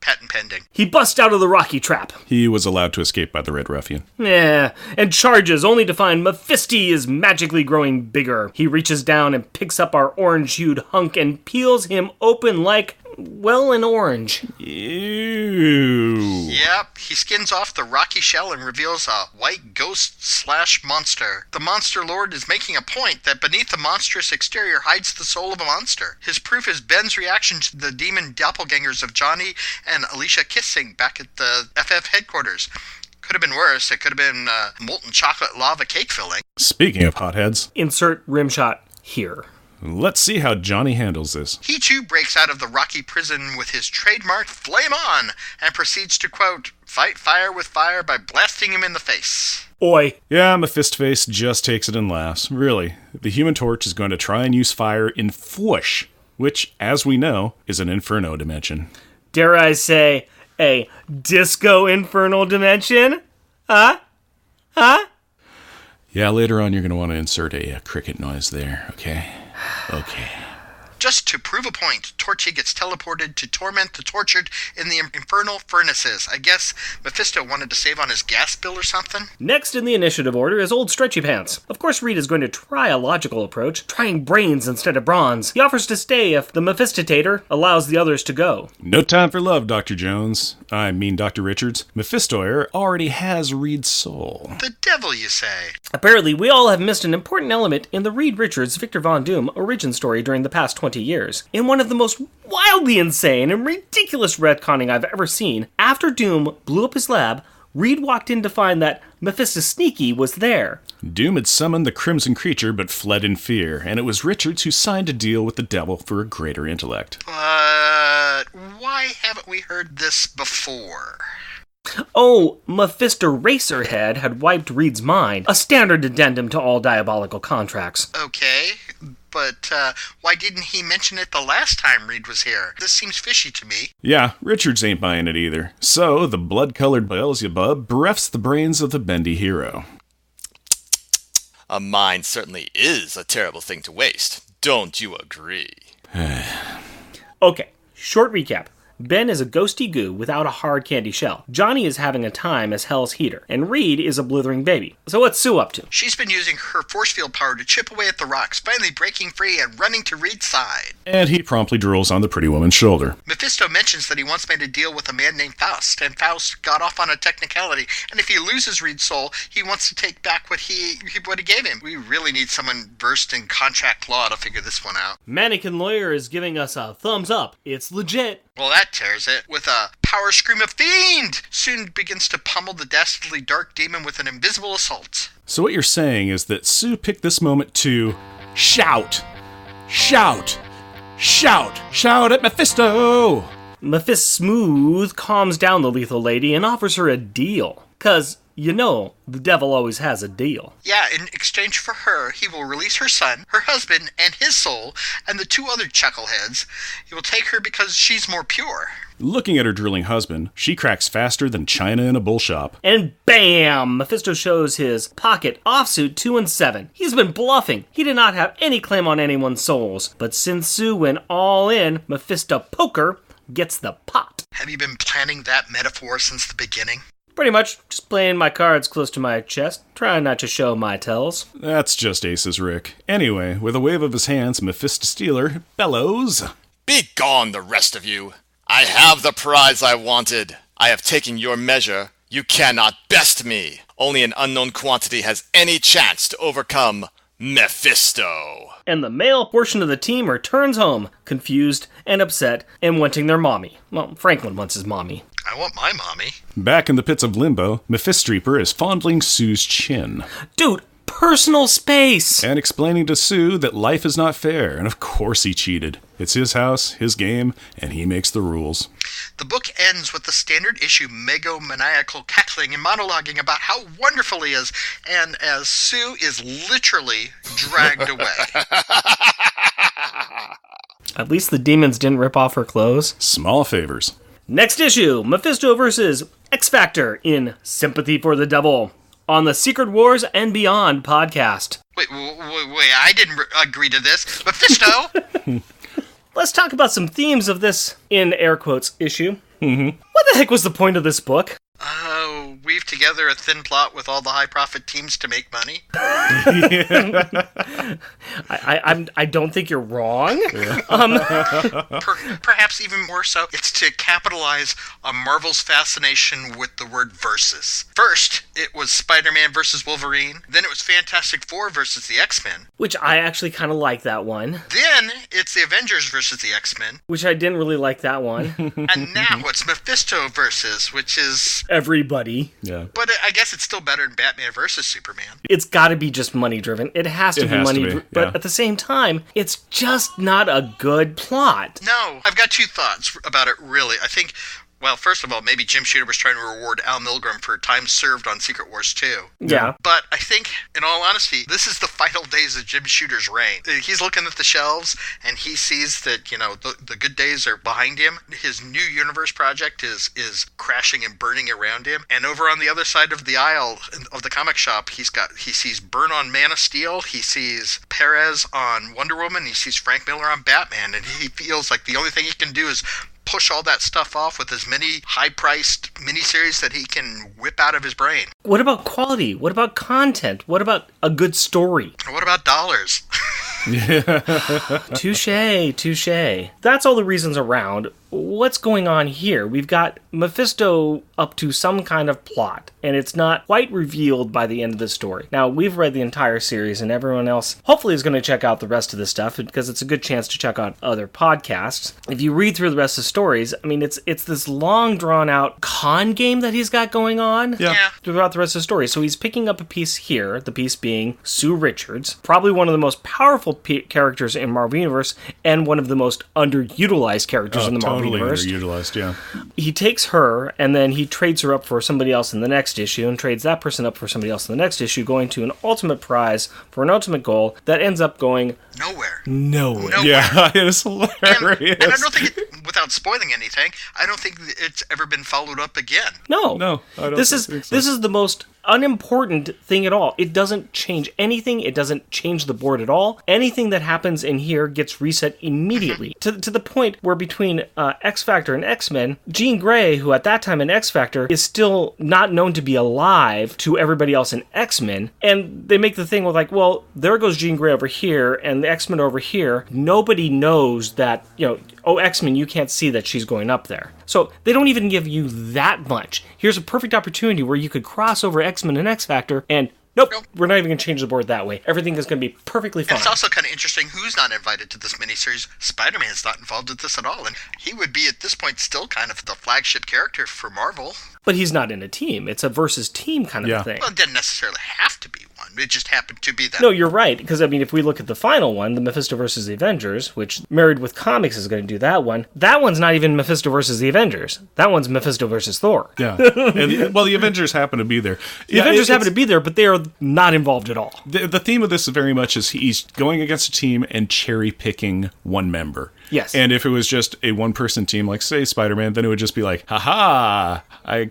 Patent pending. He busts out of the Rocky trap. He was allowed to escape by the Red Ruffian. Yeah, and charges only to find Mephisto is magically growing bigger. He reaches down and picks up our orange-hued hunk and peels him open like, well, an orange. Ew. Yep, he skins off the rocky shell and reveals a white ghost/monster. The monster lord is making a point that beneath the monstrous exterior hides the soul of a monster. His proof is Ben's reaction to the demon doppelgangers of Johnny and Alicia kissing back at the FF headquarters. Could have been worse. It could have been molten chocolate lava cake filling. Speaking of hotheads, Insert rim shot here. let's see how Johnny handles this. He too breaks out of the rocky prison with his trademark flame on and proceeds to, quote, fight fire with fire by blasting him in the face. Oi. Yeah, Mephistoface just takes it and laughs. Really, the Human Torch is going to try and use fire in FWOOSH, which, as we know, is an inferno dimension. Dare I say, a disco infernal dimension? Huh? Yeah, later on you're going to want to insert a cricket noise there, okay? Okay. Just to prove a point, Torchy gets teleported to torment the tortured in the infernal furnaces. I guess Mephisto wanted to save on his gas bill or something? Next in the initiative order is Old Stretchy Pants. Of course, Reed is going to try a logical approach, trying brains instead of bronze. He offers to stay if the Mephistotator allows the others to go. No time for love, Dr. Jones. I mean Dr. Richards. Mephistoer already has Reed's soul. The devil, you say? Apparently, we all have missed an important element in the Reed Richards Victor Von Doom origin story during the past 20 years. In one of the most wildly insane and ridiculous retconning I've ever seen, after Doom blew up his lab, Reed walked in to find that Mephisto Sneaky was there. Doom had summoned the Crimson Creature but fled in fear, and it was Richards who signed a deal with the devil for a greater intellect. But why haven't we heard this before? Oh, Mephisto Racerhead had wiped Reed's mind, a standard addendum to all diabolical contracts. Okay, but why didn't he mention it the last time Reed was here? This seems fishy to me. Yeah, Richards ain't buying it either. So, the blood-colored Beelzebub berefs the brains of the bendy hero. A mind certainly is a terrible thing to waste. Don't you agree? Okay, short recap. Ben is a ghosty goo without a hard candy shell. Johnny is having a time as Hell's Heater, and Reed is a blithering baby. So what's Sue up to? She's been using her force field power to chip away at the rocks, finally breaking free and running to Reed's side. And he promptly drools on the pretty woman's shoulder. Mephisto mentions that he once made a deal with a man named Faust, and Faust got off on a technicality, and if he loses Reed's soul, he wants to take back what he gave him. We really need someone versed in contract law to figure this one out. Mannequin Lawyer is giving us a thumbs up. It's legit. Well, that tears it. With a power scream of fiend, soon begins to pummel the dastardly dark demon with an invisible assault. So what you're saying is that Sue picked this moment to shout! Shout! Shout! Shout at Mephisto! Mephisto Smooth calms down the lethal lady and offers her a deal. 'Cause, you know, the devil always has a deal. Yeah, in exchange for her, he will release her son, her husband, and his soul, and the two other chuckleheads. He will take her because she's more pure. Looking at her drooling husband, she cracks faster than China in a bull shop. And bam! Mephisto shows his pocket offsuit 2 and 7. He's been bluffing. He did not have any claim on anyone's souls. But since Sue went all in, Mephisto Poker gets the pot. Have you been planning that metaphor since the beginning? Pretty much just playing my cards close to my chest, trying not to show my tells. That's just aces, Rick. Anyway, with a wave of his hands, Mephisto Steeler bellows. Be gone, the rest of you. I have the prize I wanted. I have taken your measure. You cannot best me. Only an unknown quantity has any chance to overcome Mephisto. And the male portion of the team returns home, confused and upset, and wanting their mommy. Well, Franklin wants his mommy. I want my mommy. Back in the pits of limbo, Mephistreeper is fondling Sue's chin. Dude, personal space! And explaining to Sue that life is not fair, and of course he cheated. It's his house, his game, and he makes the rules. The book ends with the standard issue megomaniacal cackling and monologuing about how wonderful he is, and as Sue is literally dragged away. At least the demons didn't rip off her clothes. Small favors. Next issue, Mephisto versus X Factor in Sympathy for the Devil on the Secret Wars and Beyond podcast. Wait, I didn't agree to this. Mephisto! Let's talk about some themes of this, in air quotes, issue. What the heck was the point of this book? Weave together a thin plot with all the high-profit teams to make money. I don't think you're wrong. Perhaps even more so, it's to capitalize on Marvel's fascination with the word versus. First, it was Spider-Man versus Wolverine. Then it was Fantastic Four versus the X-Men. Which I actually kind of like that one. Then it's the Avengers versus the X-Men. Which I didn't really like that one. And now it's Mephisto versus, which is... everybody. Yeah. But I guess it's still better than Batman versus Superman. It's got to be just money driven. It has to be money driven. But yeah. at the same time, it's just not a good plot. No, I've got two thoughts about it, really. I think... Well, first of all, maybe Jim Shooter was trying to reward Al Milgrom for time served on Secret Wars 2. Yeah. But I think, in all honesty, this is the final days of Jim Shooter's reign. He's looking at the shelves, and he sees that, the good days are behind him. His new universe project is crashing and burning around him. And over on the other side of the aisle of the comic shop, he sees Byrne on Man of Steel, he sees Perez on Wonder Woman, he sees Frank Miller on Batman, and he feels like the only thing he can do is push all that stuff off with as many high-priced miniseries that he can whip out of his brain. What about quality? What about content? What about a good story? What about dollars? Touche. That's all the reasons around. What's going on here? We've got Mephisto up to some kind of plot, and it's not quite revealed by the end of the story. Now, we've read the entire series, and everyone else hopefully is going to check out the rest of this stuff, because it's a good chance to check out other podcasts. If you read through the rest of the stories, I mean, it's this long, drawn-out con game that he's got going on throughout the rest of the story. So he's picking up a piece here, the piece being Sue Richards, probably one of the most powerful characters in Marvel Universe, and one of the most underutilized characters in the Marvel Universe. Underutilized, yeah. He takes her, and then he trades her up for somebody else in the next issue, and trades that person up for somebody else in the next issue, going to an ultimate prize for an ultimate goal that ends up going nowhere. Yeah, it is hilarious. And I don't think, without spoiling anything, I don't think it's ever been followed up again. No, I don't think so. This is the most unimportant thing at all. It doesn't change anything. It doesn't change the board at all. Anything that happens in here gets reset immediately. to the point where between X Factor and X-Men, Jean Grey, who at that time in X Factor is still not known to be alive to everybody else in X-Men, and they make the thing with like, well, there goes Jean Grey over here and the X-Men over here. Nobody knows that, X-Men, you can't see that she's going up there. So they don't even give you that much. Here's a perfect opportunity where you could cross over X-Men and X Factor, and nope, we're not even going to change the board that way. Everything is going to be perfectly fine. And it's also kind of interesting who's not invited to this miniseries. Spider-Man's not involved with this at all, and he would be at this point still kind of the flagship character for Marvel. But he's not in a team. It's a versus team kind of thing. Well, it didn't necessarily have to be one. It just happened to be that. No, you're right. Because, if we look at the final one, the Mephisto versus the Avengers, which Married with Comics is going to do that one's not even Mephisto versus the Avengers. That one's Mephisto versus Thor. Yeah. The Avengers happen to be there. The Avengers happen to be there, but they are not involved at all. The theme of this very much is he's going against a team and cherry-picking one member. Yes. And if it was just a one-person team, like, say, Spider-Man, then it would just be like, ha-ha, I'm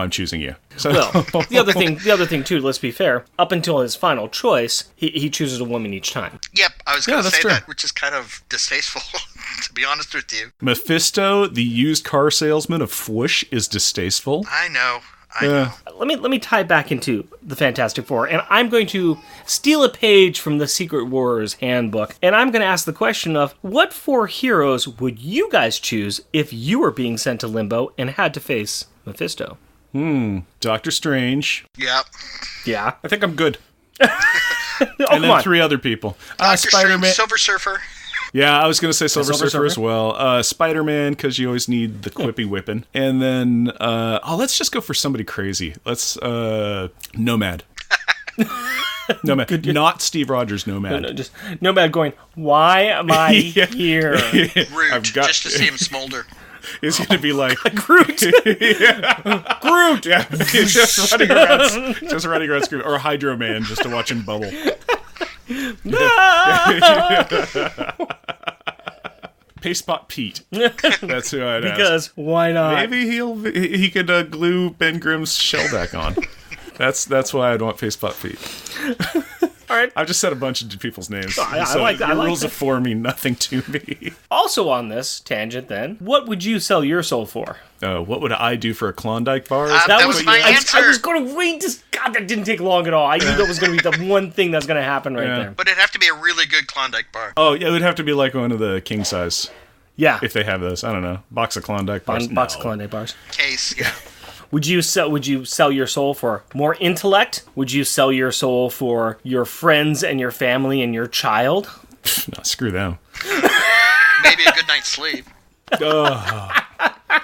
choosing you. So. Well, the other thing too, let's be fair, up until his final choice, he chooses a woman each time. Yep, I was going to say true. that, which is kind of distasteful, to be honest with you. Mephisto, the used car salesman of FWOOSH, is distasteful. I know. Let me tie back into the Fantastic Four, and I'm going to steal a page from the Secret Wars handbook, and I'm going to ask the question of, what four heroes would you guys choose if you were being sent to Limbo and had to face Mephisto? Doctor Strange. Yep. Yeah. I think I'm good. And then three other people. Doctor Spider-Man. Strange, Silver Surfer. Yeah, I was going to say Silver Surfer as well. Spider-Man, because you always need the quippy whipping. And then, let's just go for somebody crazy. Let's, Nomad. Nomad. Not Steve Rogers Nomad. No, just Nomad going, why am I here? Rude, just to see him smolder. He's going to be like... Groot! Groot! Yeah, just running around screaming. Or Hydro Man, just to watch him bubble. Pastebot Pete. That's who I'd ask. Because why not? Maybe he could glue Ben Grimm's shell back on. That's why I'd want Pastebot Pete. All right. I've just said a bunch of people's names. I like that. Your rules of four mean nothing to me. Also on this tangent, then, what would you sell your soul for? What would I do for a Klondike bar? That was my answer. I was going to read this. God, that didn't take long at all. I knew that was going to be the one thing that's going to happen right there. But it'd have to be a really good Klondike bar. Oh, yeah, it would have to be like one of the king size. Yeah. If they have those. I don't know. Box of Klondike bars. Box of Klondike bars. Case, yeah. Would you sell your soul for more intellect? Would you sell your soul for your friends and your family and your child? No, screw them. Maybe a good night's sleep.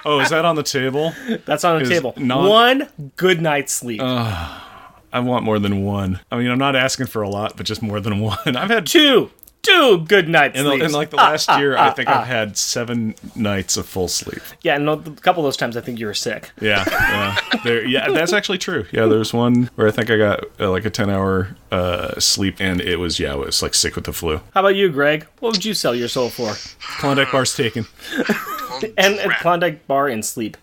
Oh, is that on the table? That's on the table. One good night's sleep. I want more than one. I mean, I'm not asking for a lot, but just more than one. I've had Two good nights sleeps. In like the last year, I think I've had 7 nights of full sleep. Yeah, and a couple of those times I think you were sick. Yeah, that's actually true. Yeah, there's one where I think I got like a 10-hour sleep, and it was like sick with the flu. How about you, Greg? What would you sell your soul for? Klondike bar's taken. And a Klondike bar and sleep.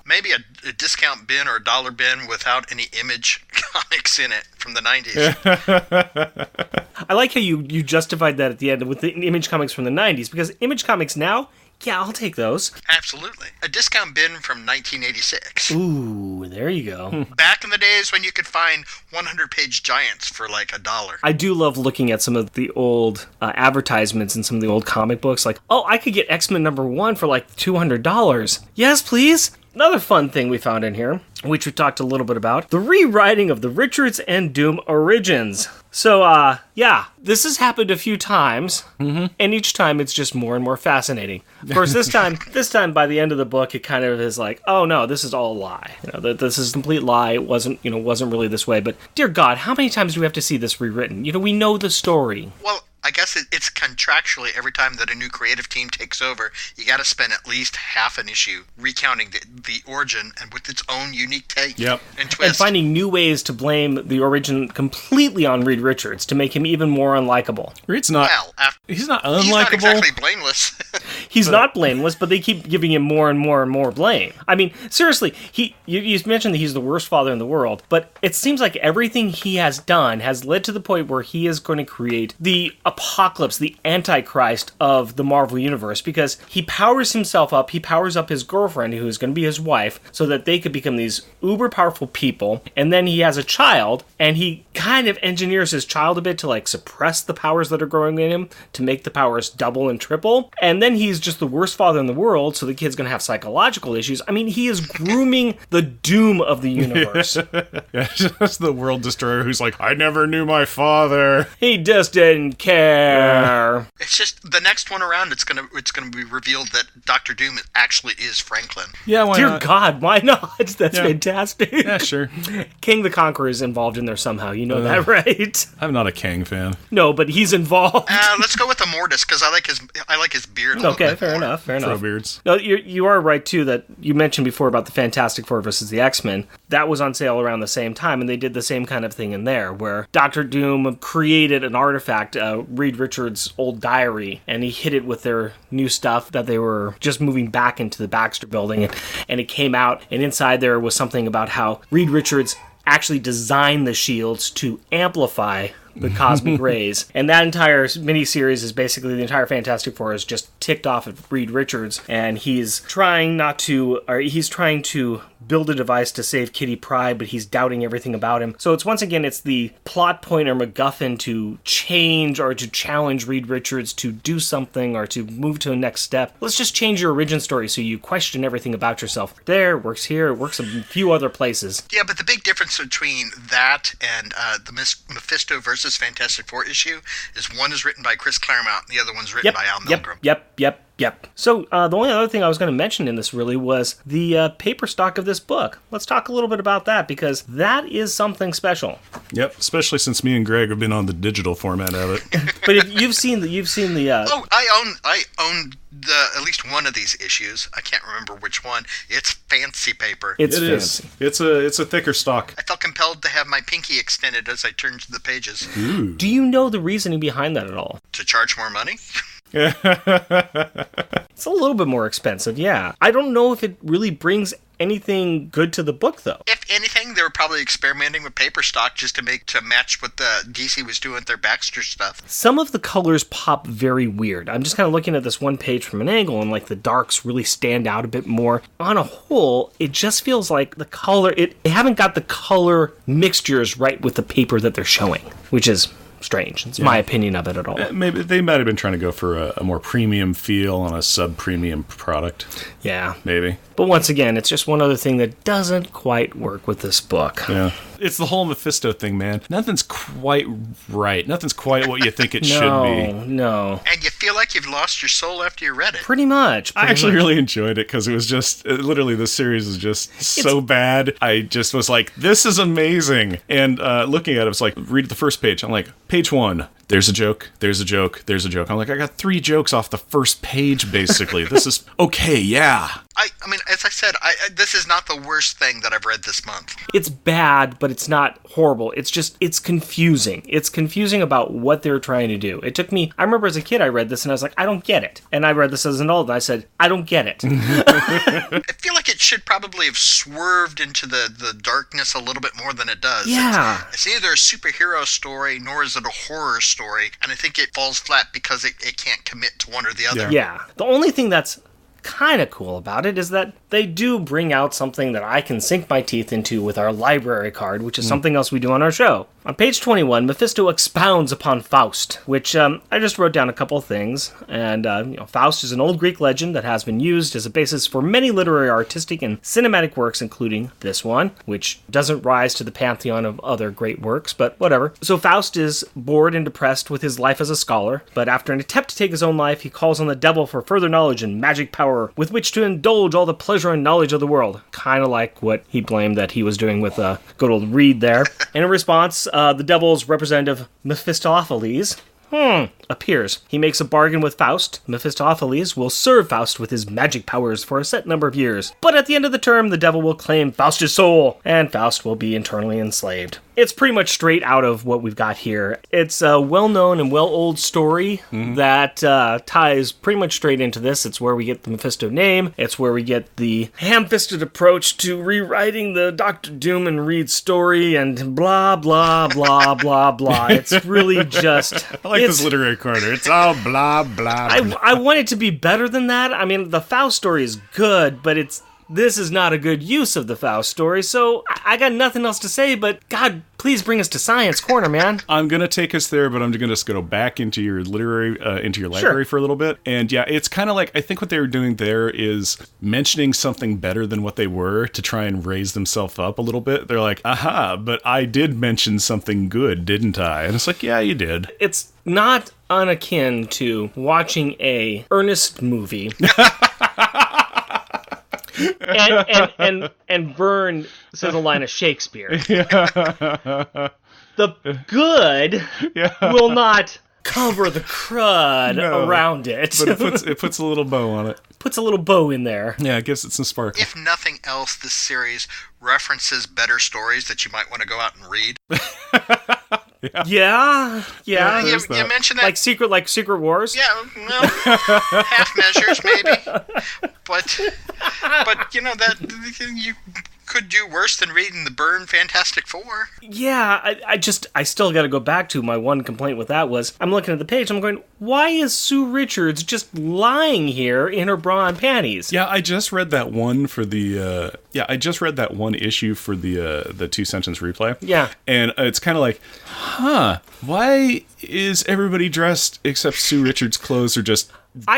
Maybe a discount bin or a dollar bin without any Image comics in it from the 90s. I like how you justified that at the end with the Image comics from the 90s, because Image comics now, yeah, I'll take those. Absolutely. A discount bin from 1986. Ooh, there you go. Back in the days when you could find 100-page giants for like $1. I do love looking at some of the old advertisements and some of the old comic books, like, oh, I could get X-Men #1 for like $200. Yes, please? Another fun thing we found in here, which we talked a little bit about, the rewriting of the Richards and Doom Origins. So, yeah, this has happened a few times, and each time it's just more and more fascinating. Of course, this time by the end of the book, it kind of is like, oh no, this is all a lie. This is a complete lie. It wasn't really this way. But dear God, how many times do we have to see this rewritten? We know the story. Well, I guess it's contractually every time that a new creative team takes over, you got to spend at least half an issue recounting the origin and with its own unique take and twist. And finding new ways to blame the origin completely on Reed Richards to make him even more unlikable. Reed's not... he's not unlikable. He's not exactly blameless. He's not blameless, but they keep giving him more and more and more blame. I mean, seriously, you mentioned that he's the worst father in the world, but it seems like everything he has done has led to the point where he is going to create the apocalypse, the antichrist of the Marvel Universe, because he powers himself up, he powers up his girlfriend, who is going to be his wife, so that they could become these uber powerful people, and then he has a child, and he kind of engineers his child a bit to like suppress the powers that are growing in him, to make the powers double and triple, and then he's just the worst father in the world, so the kid's going to have psychological issues. I mean, he is grooming the doom of the universe. Yeah, just the world destroyer who's like, I never knew my father. He just didn't care. It's just the next one around. It's gonna be revealed that Dr. Doom actually is Franklin. Yeah, why Dear not? God, why not? That's fantastic. Yeah, sure. King the Conqueror is involved in there somehow. You know that, right? I'm not a Kang fan. No, but he's involved. Let's go with the Mortis because I like his beard. Okay, fair enough. Throw beards. No, you are right too that you mentioned before about the Fantastic Four versus the X-Men. That was on sale around the same time, and they did the same kind of thing in there, where Dr. Doom created an artifact, Reed Richards' old diary, and he hid it with their new stuff that they were just moving back into the Baxter building, and it came out, and inside there was something about how Reed Richards actually designed the shields to amplify the cosmic rays. And that entire miniseries is basically the entire Fantastic Four is just ticked off at Reed Richards, and he's trying to build a device to save Kitty Pryde, but he's doubting everything about him. So it's the plot point or MacGuffin to change or to challenge Reed Richards to do something or to move to a next step. Let's just change your origin story so you question everything about yourself. There, works here, it works a few other places. Yeah, but the big difference between that and the Mephisto versus Fantastic Four issue is one is written by Chris Claremont and the other one's written by Al Milgrom. Yep. So the only other thing I was going to mention in this really was the paper stock of this book. Let's talk a little bit about that, because that is something special. Yep, especially since me and Greg have been on the digital format of it. But if you've seen the Oh, I own at least one of these issues. I can't remember which one. It's fancy paper. It is. It's a thicker stock. I felt compelled to have my pinky extended as I turned to the pages. Ooh. Do you know the reasoning behind that at all? To charge more money? It's a little bit more expensive, yeah. I don't know if it really brings anything good to the book, though. If anything, they were probably experimenting with paper stock just to match what the DC was doing with their Baxter stuff. Some of the colors pop very weird. I'm just kind of looking at this one page from an angle, and like the darks really stand out a bit more. On a whole, it just feels like the color, they haven't got the color mixtures right with the paper that they're showing, which is strange. It's my opinion of it at all. Maybe they might have been trying to go for a more premium feel on a sub-premium product. Yeah. Maybe. But once again, it's just one other thing that doesn't quite work with this book. Yeah. It's the whole Mephisto thing, man. Nothing's quite right. Nothing's quite what you think it should be. No. And you feel like you've lost your soul after you read it. Pretty much. I actually really enjoyed it because it was just, literally, this series is just so bad. I just was like, this is amazing. And looking at it, it's like, read the first page. I'm like, page 1. There's a joke, there's a joke, there's a joke. I'm like, I got 3 jokes off the first page, basically. This is okay, yeah. I mean, as I said, this is not the worst thing that I've read this month. It's bad, but it's not horrible. It's just, it's confusing. It's confusing about what they're trying to do. It took me, I remember as a kid I read this and I was like, I don't get it. And I read this as an adult and I said, I don't get it. I feel like it should probably have swerved into the darkness a little bit more than it does. Yeah. It's neither a superhero story nor is it a horror story. And I think it falls flat because it can't commit to one or the other. Yeah. The only thing that's kind of cool about it is that they do bring out something that I can sink my teeth into with our library card, which is something else we do on our show. On page 21, Mephisto expounds upon Faust, which I just wrote down a couple of things. And Faust is an old Greek legend that has been used as a basis for many literary, artistic, and cinematic works, including this one, which doesn't rise to the pantheon of other great works, but whatever. So Faust is bored and depressed with his life as a scholar, but after an attempt to take his own life, he calls on the devil for further knowledge and magic power with which to indulge all the pleasure and knowledge of the world. Kind of like what he blamed that he was doing with good old Reed there. And in response, the devil's representative Mephistopheles appears. He makes a bargain with Faust. Mephistopheles will serve Faust with his magic powers for a set number of years. But at the end of the term, the devil will claim Faust's soul, and Faust will be internally enslaved. It's pretty much straight out of what we've got here. It's a well-known and well-old story that ties pretty much straight into this. It's where we get the Mephisto name. It's where we get the ham-fisted approach to rewriting the Dr. Doom and Reed story and blah, blah, blah, blah, blah. It's really just... I like this literary corner. It's all blah, blah, blah. I want it to be better than that. I mean, the Faust story is good, but this is not a good use of the Faust story, so I got nothing else to say, but God, please bring us to Science Corner, man. I'm going to take us there, but I'm going to just go back into your library for a little bit. And yeah, it's kind of like, I think what they were doing there is mentioning something better than what they were to try and raise themselves up a little bit. They're like, aha, but I did mention something good, didn't I? And it's like, yeah, you did. It's not unakin to watching a earnest movie. and Vern says a line of Shakespeare. The good will not cover the crud around it. But it puts a little bow on it. Puts a little bow in there. Yeah, it gives it some sparkle. If nothing else, this series references better stories that you might want to go out and read. Yeah. You mentioned that. Like Secret Wars? Yeah, well, half measures maybe. But that you could do worse than reading the Byrne Fantastic Four. Yeah, I still got to go back to my one complaint with that was, I'm looking at the page, I'm going, why is Sue Richards just lying here in her bra and panties? Yeah, I just read that one for the, issue for the 2-sentence replay. Yeah. And it's kind of like, why is everybody dressed except Sue Richards' clothes are just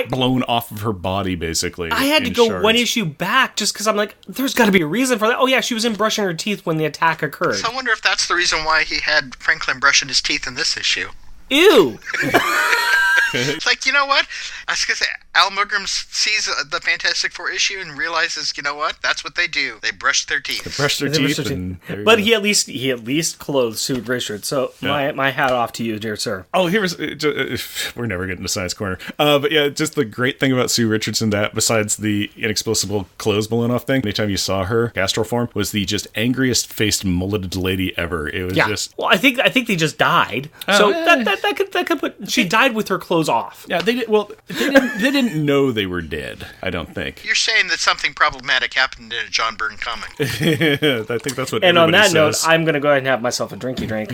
blown off of her body, basically. I had to go shards. one issue back just because I'm like, there's got to be a reason for that. Oh, yeah, she was in brushing her teeth when the attack occurred. So I wonder if that's the reason why he had Franklin brushing his teeth in this issue. Ew! It's like, you know what? I was going to say, Al Milgrom sees the Fantastic Four issue and realizes, you know what? That's what they do. They brush their teeth. But he at least clothed Sue Richards. So my hat off to you, dear sir. Oh, we're never getting to Science Corner. But yeah, just the great thing about Sue Richards in that, besides the inexplicable clothes balloon off thing, anytime you saw her astral form, was the just angriest faced mulleted lady ever. It was just. Well, I think they just died. So that could put. She died with her clothes clothes off. Yeah, they didn't know they were dead, I don't think. You're saying that something problematic happened in a John Byrne comic. I think that's what And on everybody that says. note, I'm going to go ahead and have myself a drinky drink.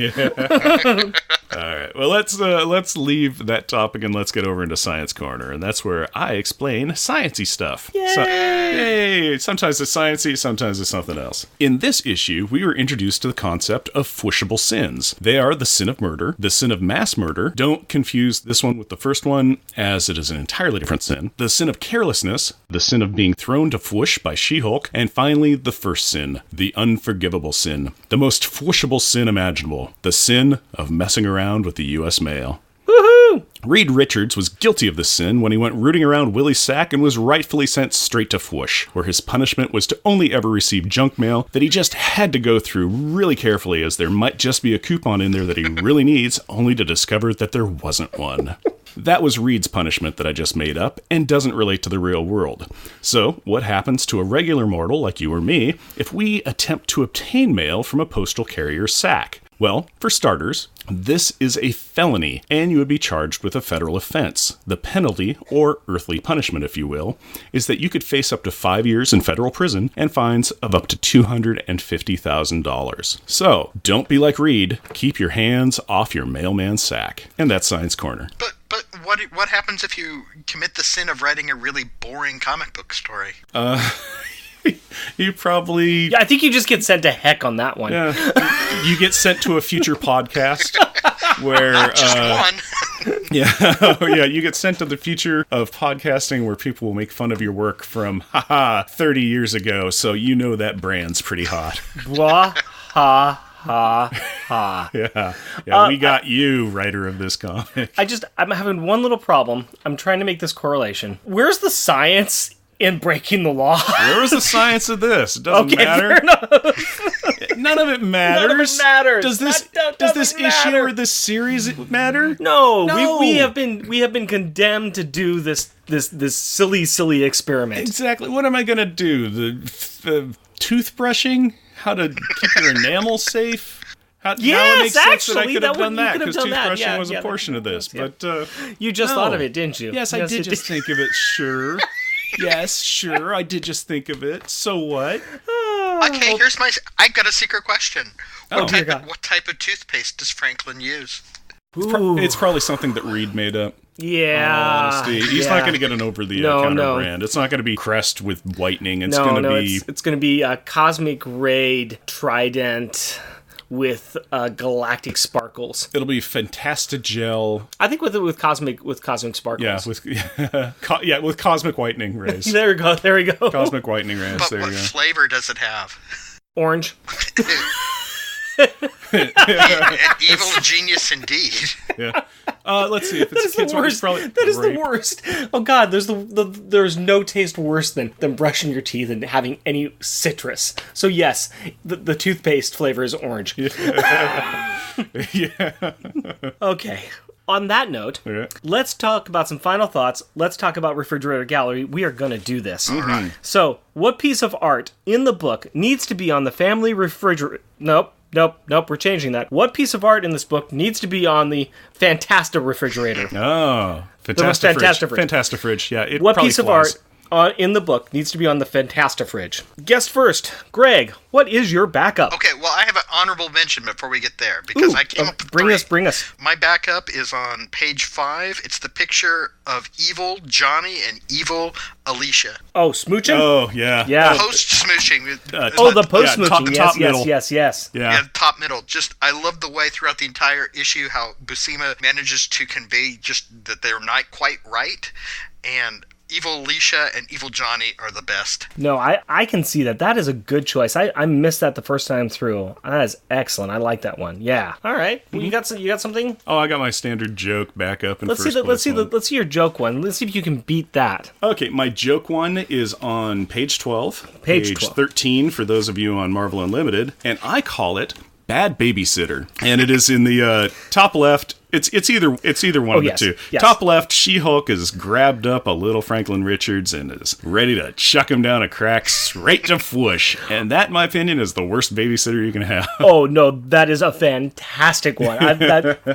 All right. Well, let's leave that topic and let's get over into Science Corner, and that's where I explain sciencey stuff. Yay! Sometimes it's sciencey, sometimes it's something else. In this issue, we were introduced to the concept of FWOOSHable sins. They are the sin of murder, the sin of mass murder. Don't confuse this one with the first one, as it is an entirely different sin. The sin of carelessness, the sin of being thrown to FWOOSH by She-Hulk, and finally the first sin, the unforgivable sin, the most FWOOSHable sin imaginable, the sin of messing around with the U.S. mail. Woohoo! Reed Richards was guilty of this sin when he went rooting around Willie's sack and was rightfully sent straight to FWOOSH, where his punishment was to only ever receive junk mail that he just had to go through really carefully, as there might just be a coupon in there that he really needs, only to discover that there wasn't one. That was Reed's punishment that I just made up and doesn't relate to the real world. So, what happens to a regular mortal like you or me if we attempt to obtain mail from a postal carrier's sack? Well, for starters, this is a felony, and you would be charged with a federal offense. The penalty, or earthly punishment if you will, is that you could face up to 5 years in federal prison and fines of up to $250,000. So, don't be like Reed. Keep your hands off your mailman's sack. And that's Science Corner. But what happens if you commit the sin of writing a really boring comic book story? You probably... Yeah, I think you just get sent to heck on that one. Yeah. You get sent to a future podcast where... Just one. Yeah, you get sent to the future of podcasting where people will make fun of your work from, 30 years ago, so you know that brand's pretty hot. Blah, ha, ha, ha. Yeah, we got you, writer of this comic. I'm having one little problem. I'm trying to make this correlation. Where's the science in breaking the law? Where was the science of this? It doesn't matter. Fair enough. None of it matters. None of it matters. Does this issue matter. or this series matter? No. No. We have been condemned to do this silly experiment. Exactly. What am I going to do? The toothbrushing? How to keep your enamel safe? Now it makes sense that I could have done that, because toothbrushing was a portion of this. Yeah. But you just thought of it, didn't you? Yes, I did just think of it, sure. Yes, sure, I did just think of it. So what? Okay, I got a secret question. Oh, What type of toothpaste does Franklin use? It's probably something that Reed made up. Yeah. He's not going to get an over-the-counter brand. It's not going to be Crest with whitening. It's going to be... It's going to be a Cosmic Raid Trident with galactic sparkles. It'll be Fantastigel. I think with cosmic sparkles. Yeah, with cosmic whitening rays. There we go. Cosmic whitening rays. But there what you go. flavor does it have? Orange. An evil genius indeed. Yeah. Let's see if it's That is the worst. That is the worst. Oh God, there's no taste worse than brushing your teeth and having any citrus. So yes, the toothpaste flavor is orange. Yeah. Okay. On that note, let's talk about some final thoughts. Let's talk about Refrigerator Gallery. We are going to do this. Mm-hmm. So, what piece of art in the book needs to be on the family refrigerator? Nope, we're changing that. What piece of art in this book needs to be on the Fantasta refrigerator? Oh, Fantasta fridge. Yeah, what piece of art in the book needs to be on the Fantasta fridge? Guess first, Greg. What is your backup? Okay, well, I have an honorable mention before we get there, because I came up with bring us. My backup is on page 5. It's the picture of evil Johnny and evil Alicia. Oh, smooching? Oh, yeah. Yeah. Post-smooching. The post-smooching. Top middle. Yes. Yeah. Top middle. Just, I love the way throughout the entire issue how Buscema manages to convey just that they're not quite right, and Evil Alicia and Evil Johnny are the best. No, I can see that. That is a good choice. I missed that the first time through. That is excellent. I like that one. Yeah. All right. Mm-hmm. You got something? Oh, I got my standard joke back up. Let's see your joke one. Let's see if you can beat that. Okay, my joke one is on page 12. Page 12. 13 for those of you on Marvel Unlimited, and I call it Bad Babysitter, and it is in the top left. It's either one of the two. Yes. Top left, She-Hulk has grabbed up a little Franklin Richards and is ready to chuck him down a crack straight to FWOOSH. And that, in my opinion, is the worst babysitter you can have. Oh no, that is a fantastic one.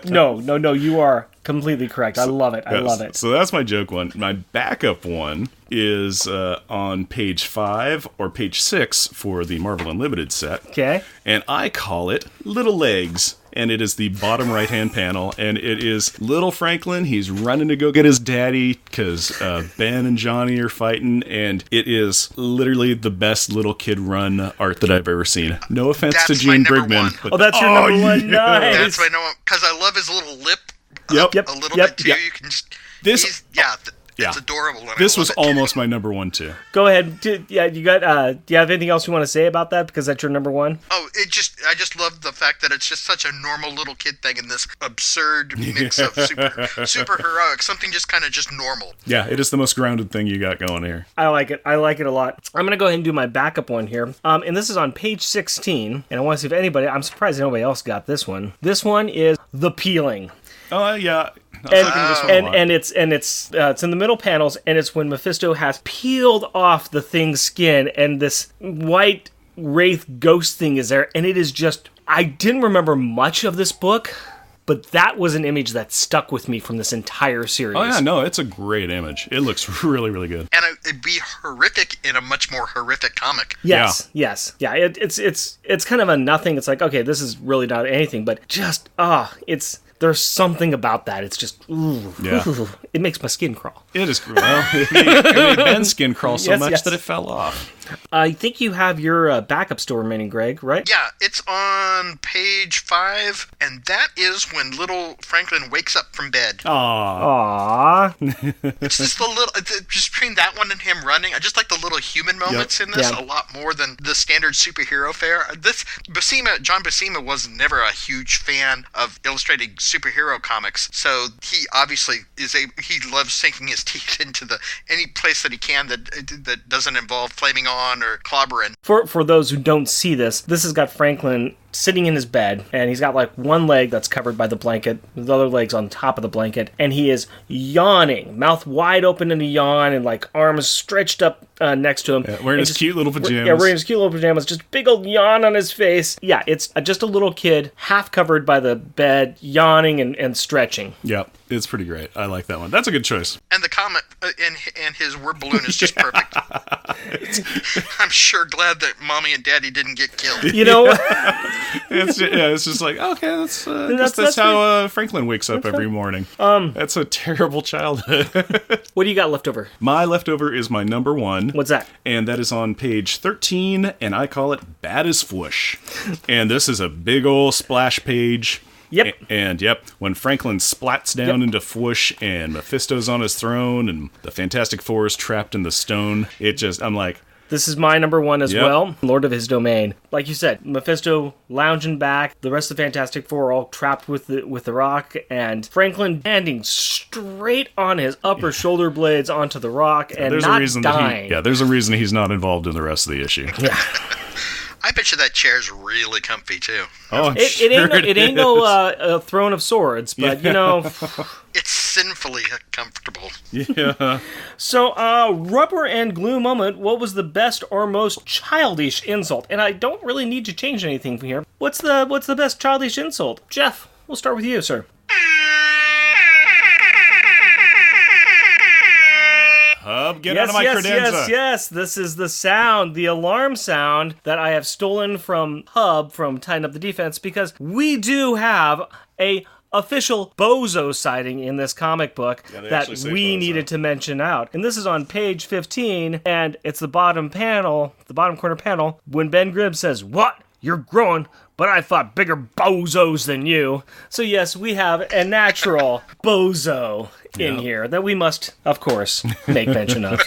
No, you are Completely correct. I love it. I love it. So that's my joke one. My backup one is on page 5 or page 6 for the Marvel Unlimited set. Okay. And I call it Little Legs. And it is the bottom right-hand panel. And it is little Franklin. He's running to go get his daddy because Ben and Johnny are fighting. And it is literally the best little kid run art that I've ever seen. No offense to That's my Gene number Brigman. one. But Oh, that's your number one. yeah. Nice. That's my number, because I love his little lip. Yep. Yep. A little Yep. bit too. Yep. You can just. This- It's adorable. And This I was love it. almost my number one, too. Go ahead. Do you have anything else you want to say about that? Because that's your number one. Oh, I just love the fact that it's just such a normal little kid thing in this absurd mix of super heroic, something just kind of just normal. Yeah, it is the most grounded thing you got going here. I like it. I like it a lot. I'm going to go ahead and do my backup one here. And this is on page 16. And I want to see if anybody, I'm surprised nobody else got this one. This one is The Peeling. Oh, yeah. I was looking at this one a lot. And it's in the middle panels, and it's when Mephisto has peeled off the thing's skin, and this white wraith ghost thing is there, and it is just, I didn't remember much of this book, but that was an image that stuck with me from this entire series. Oh, yeah, no, it's a great image. It looks really, really good. And it'd be horrific in a much more horrific comic. Yes, yes, yeah. It's kind of a nothing. It's like, okay, this is really not anything, but just there's something about that. It's just, Yeah. it makes my skin crawl. It is, well, it made Ben's skin crawl so Yes, much yes. that it fell off. I think you have your backup still remaining, Greg, right? Yeah, it's on page 5, and that is when little Franklin wakes up from bed. Aw. Aww. It's just just between that one and him running. I just like the little human moments in this Yeah. a lot more than the standard superhero fare. John Buscema was never a huge fan of illustrating superhero comics, so he obviously he loves sinking his teeth into any place that he can that doesn't involve flaming on or clobbering. For those who don't see this has got Franklin sitting in his bed, and he's got like one leg that's covered by the blanket, the other leg's on top of the blanket, and he is yawning, mouth wide open in a yawn, and like arms stretched up next to him. Yeah, wearing his cute little pajamas. Yeah, wearing his cute little pajamas, just big old yawn on his face. Yeah, it's just a little kid, half covered by the bed, yawning and stretching. Yep, it's pretty great. I like that one. That's a good choice. And the comic and his word balloon is just perfect. I'm sure glad that Mommy and Daddy didn't get killed. You know, It's just like, okay, that's how Franklin wakes up every morning. That's a terrible childhood. what do you got left over? My leftover is my number one. What's that? And that is on page 13, and I call it Bad as FWOOSH. And this is a big old splash page. Yep. And when Franklin splats down into FWOOSH and Mephisto's on his throne and the Fantastic Four is trapped in the stone, I'm like, This is my number one as Yep. well. Lord of his domain. Like you said, Mephisto lounging back, the rest of the Fantastic Four are all trapped with the rock, and Franklin landing straight on his upper shoulder blades onto the rock and there's not a reason dying. there's a reason he's not involved in the rest of the issue. Yeah. I bet you that chair's really comfy too. Oh, I'm It sure ain't no throne of swords, but you know. It's sinfully comfortable. Yeah. So, rubber and glue moment. What was the best or most childish insult? And I don't really need to change anything from here. What's the best childish insult? Jeff, we'll start with you, sir. Hub, get out of my credenza. Yes. This is the sound, the alarm sound that I have stolen from Hub from Tighten Up the Defense, because we do have a official bozo sighting in this comic book they that actually say we bozo. needed to mention out. And this is on page 15, and it's the bottom corner panel, when Ben Grimm says, "What? You're growing, but I fought bigger bozos than you." So yes, we have a natural bozo in here that we must, of course, make mention of.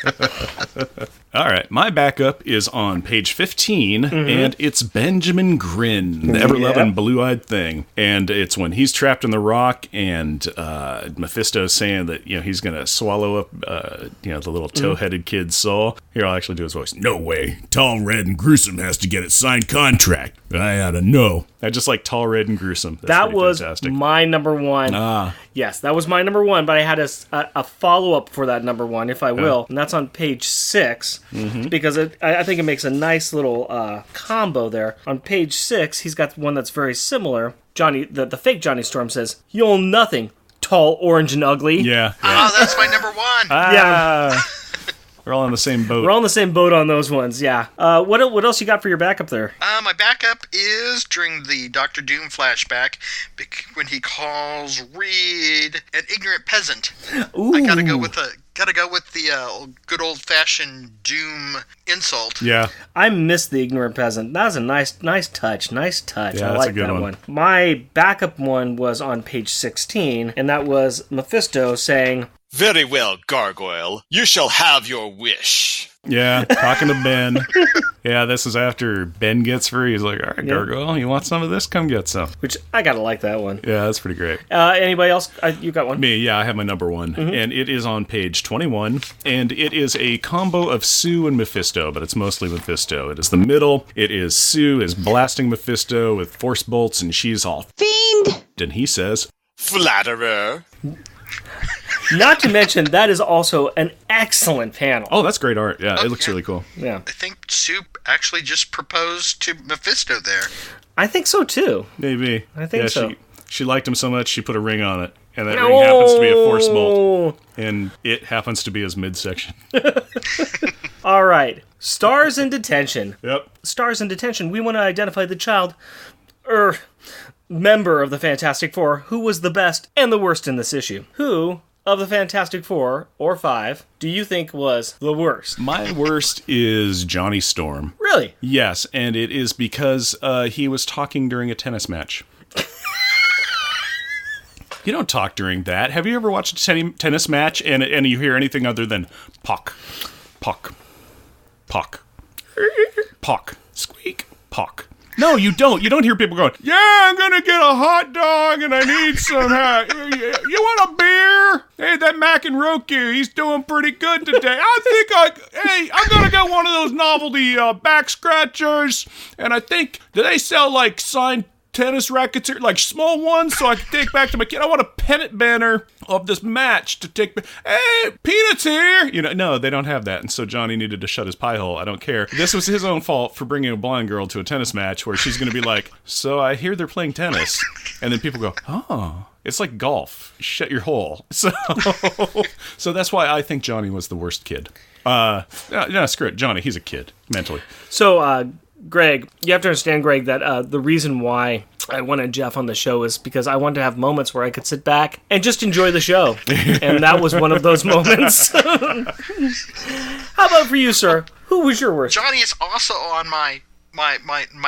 All right, my backup is on page 15, and it's Benjamin Grin, the ever-loving blue-eyed thing. And it's when he's trapped in the rock, and Mephisto's saying that he's going to swallow up the little toe-headed kid's soul. Here, I'll actually do his voice. No way. Tall, Red, and Gruesome has to get a signed contract. I oughta know. I just like Tall, Red, and Gruesome. That's That pretty was fantastic. my number one. Yes, that was my number one, but I had a follow-up for that number one, if I will, and that's on page 6, because I think it makes a nice little combo there. On page 6, he's got one that's very similar. Johnny, the fake Johnny Storm says, "You'll nothing. tall, orange, and ugly. Yeah. Oh, that's my number one. Yeah. We're all on the same boat. We're all on the same boat on those ones, yeah. What else you got for your backup there? My backup is during the Doctor Doom flashback when he calls Reed an ignorant peasant. Ooh. I gotta go with the good old fashioned Doom insult. Yeah. I missed the ignorant peasant. That was a nice touch. Nice touch. Yeah, I that's like a good that one. My backup one was on page 16, and that was Mephisto saying, Very well, Gargoyle. You shall have your wish. Yeah, talking to Ben. Yeah, this is after Ben gets free. He's like, all right, Gargoyle, you want some of this? Come get some. which I gotta like that one. Yeah, that's pretty great. Anybody else? You got one? Me, yeah, I have my number one. And it is on page 21. And it is a combo of Sue and Mephisto, but it's mostly Mephisto. It is the middle. It is Sue is blasting Mephisto with force bolts, and she's all Fiend. and he says, Flatterer. Not to mention, that is also an excellent panel. oh, that's great art. Yeah, it looks yeah. really cool. Yeah, I think Sue actually just proposed to Mephisto there. I think so too. Maybe. I think so. She liked him so much, she put a ring on it. And that ring happens to be a force bolt. And it happens to be his midsection. All right, stars in detention. Yep. Stars in detention. We want to identify the child, member of the Fantastic Four who was the best and the worst in this issue. Who of the Fantastic Four, or five, do you think was the worst? My worst is Johnny Storm. Really? Yes, and it is because he was talking during a tennis match. You don't talk during that. Have you ever watched a tennis match and you hear anything other than pock, pock, pock, pock, squeak, pock? No, you don't. You don't hear people going, yeah, I'm going to get a hot dog and I need some, you want a beer? Hey, that Mac and Roku, he's doing pretty good today. I'm going to get one of those novelty back scratchers. And I think, do they sell like signed tennis rackets here, like small ones, so I can take back to my kid? I want a pennant banner of this match to take back. Hey, Peanut's here! You know, no, they don't have that, and so Johnny needed to shut his pie hole. I don't care. This was his own fault for bringing a blind girl to a tennis match where she's going to be like, so I hear they're playing tennis. And then people go, oh, it's like golf. Shut your hole. So that's why I think Johnny was the worst kid. No, screw it. Johnny, he's a kid, mentally. So, Greg, you have to understand, Greg, that the reason why I wanted Jeff on the show is because I wanted to have moments where I could sit back and just enjoy the show. And that was one of those moments. How about for you, sir? Who was your worst? Johnny is also on my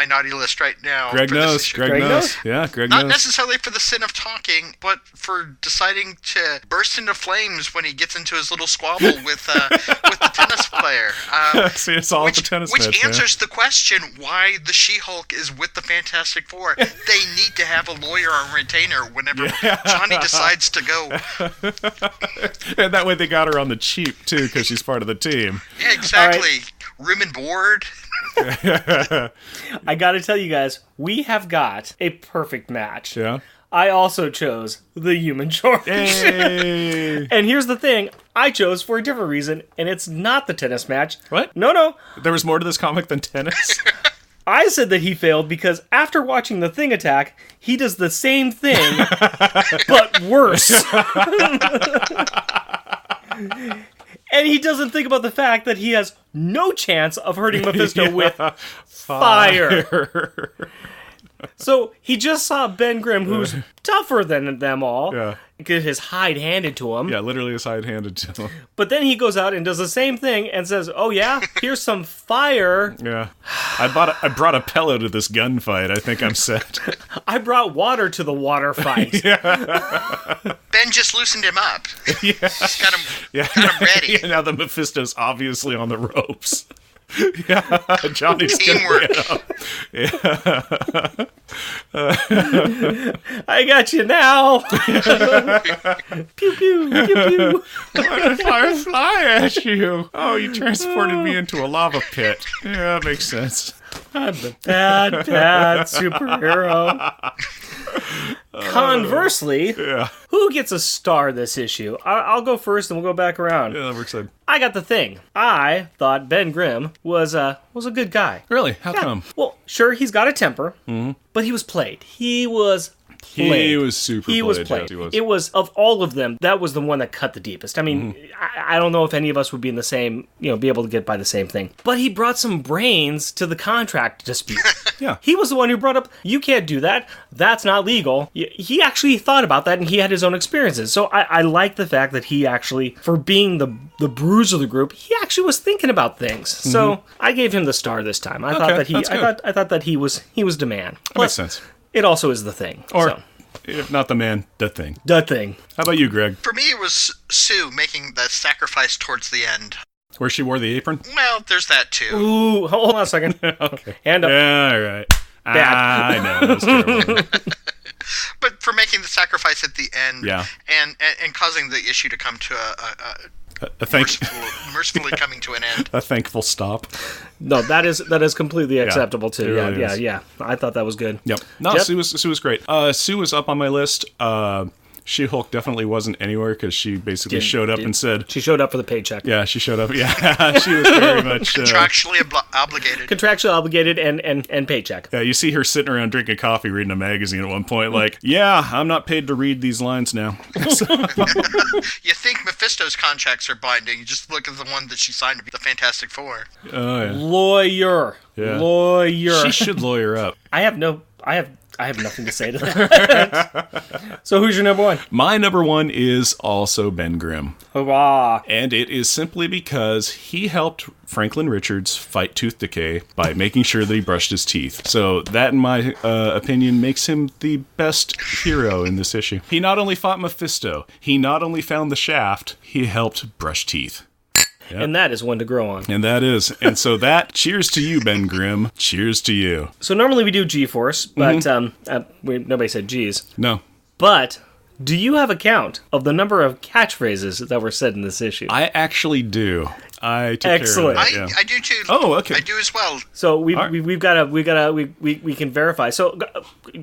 naughty list right now. Greg for this knows. issue. Greg knows. Yeah, Greg Not knows. necessarily for the sin of talking, but for deciding to burst into flames when he gets into his little squabble with the tennis player. See, it's all at the tennis match, Which man. answers the question why the She-Hulk is with the Fantastic Four. They need to have a lawyer or retainer whenever Johnny decides to go. And that way they got her on the cheap, too, because she's part of the team. Yeah, exactly. Room and board. I gotta tell you guys, we have got a perfect match. Yeah. I also chose the Human Torch. Hey. And here's the thing, I chose for a different reason, and it's not the tennis match. What? No. There was more to this comic than tennis? I said that he failed because after watching the Thing attack, he does the same thing, but worse. And he doesn't think about the fact that he has no chance of hurting Mephisto with fire. So he just saw Ben Grimm, who's tougher than them all, Yeah. get his hide handed to him. Yeah, literally a side-handed to him. But then he goes out and does the same thing and says, oh yeah, here's some fire. Yeah. I brought a pillow to this gunfight. I think I'm set. I brought water to the water fight. Ben just loosened him up. Yeah. He's got him Yeah. ready. Yeah, now the Mephisto's obviously on the ropes. Yeah, Johnny's Teamwork. I got you now. Pew, pew, pew, pew. Fly at you. Oh, you transported me into a lava pit. Yeah, that makes sense. I'm the bad superhero. Conversely, who gets a star this issue? I'll go first and we'll go back around. Yeah, that works out. I got the Thing. I thought Ben Grimm was a good guy. Really? How come? Well, sure, he's got a temper, but he was played. He was played. He was super He was played, played. yes, he was. It was, of all of them, that was the one that cut the deepest. I mean, Mm-hmm. I don't know if any of us would be in the same, be able to get by the same thing. But he brought some brains to the contract dispute. Yeah. He was the one who brought up, you can't do that. That's not legal. He actually thought about that, and he had his own experiences. So I like the fact that he actually, for being the bruiser of the group, he actually was thinking about things. So I gave him the star this time. I thought that he, that's good. I thought that he was the man. That makes sense. It also is the thing. Or, so. if not the man, the thing. The thing. How about you, Greg? For me, it was Sue making that sacrifice towards the end. Where she wore the apron? Well, there's that too. Ooh, hold on a second. Okay. Hand up. Yeah, all right. Bad. I know. That was terrible. But for making the sacrifice at the end, Yeah. and causing the issue to come to mercifully coming to an end. A thankful stop. No, that is completely acceptable too. it really is. Yeah. I thought that was good. Yep. No, Yep. Sue was great. Sue was up on my list. She-Hulk definitely wasn't anywhere because she basically showed up and said, She showed up for the paycheck. yeah, she showed up. Yeah, she was very much... Contractually obligated. Contractually obligated and paycheck. yeah, you see her sitting around drinking coffee, reading a magazine at one point, like, yeah, I'm not paid to read these lines now. You think Mephisto's contracts are binding. You just look at the one that she signed to be the Fantastic Four. Oh, yeah. Lawyer. Yeah. Lawyer. She should lawyer up. I have nothing to say to that. So who's your number one? My number one is also Ben Grimm. Hurrah. And it is simply because he helped Franklin Richards fight tooth decay by making sure that he brushed his teeth. So that, in my opinion, makes him the best hero in this issue. He not only fought Mephisto, he not only found the shaft, he helped brush teeth. Yep. And that is one to grow on. And that is. And so that, cheers to you, Ben Grimm. Cheers to you. So normally we do G-Force, but nobody said G's. No. But do you have a count of the number of catchphrases that were said in this issue? I actually do. I took Excellent. care of that, yeah. I do too. Oh, okay. I do as well. So we can verify. So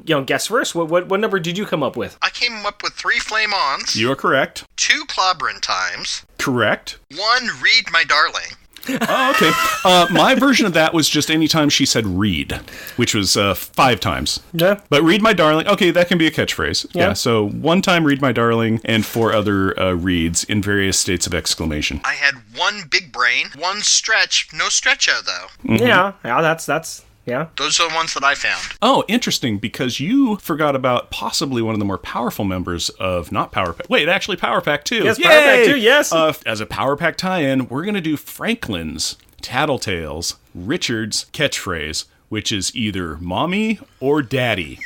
guess first. What number did you come up with? I came up with 3 flame-ons, You are correct. 2 clobbering times, Correct. 1 read my darling. Oh, okay. My version of that was just any time she said read, which was 5 times. Yeah. But read my darling, okay, that can be a catchphrase. Yeah. So 1 time read my darling and 4 other reads in various states of exclamation. I had 1 big brain, 1 stretch, no stretch out though. Yeah. That's yeah. Those are the ones that I found. Oh, interesting, because you forgot about possibly one of the more powerful members of not Power Pack. Wait, actually Power Pack 2. Yes, Power Pack 2, yes. As a Power Pack tie-in, we're going to do Franklin's, Tattletale's, Richard's catchphrase, which is either mommy or daddy.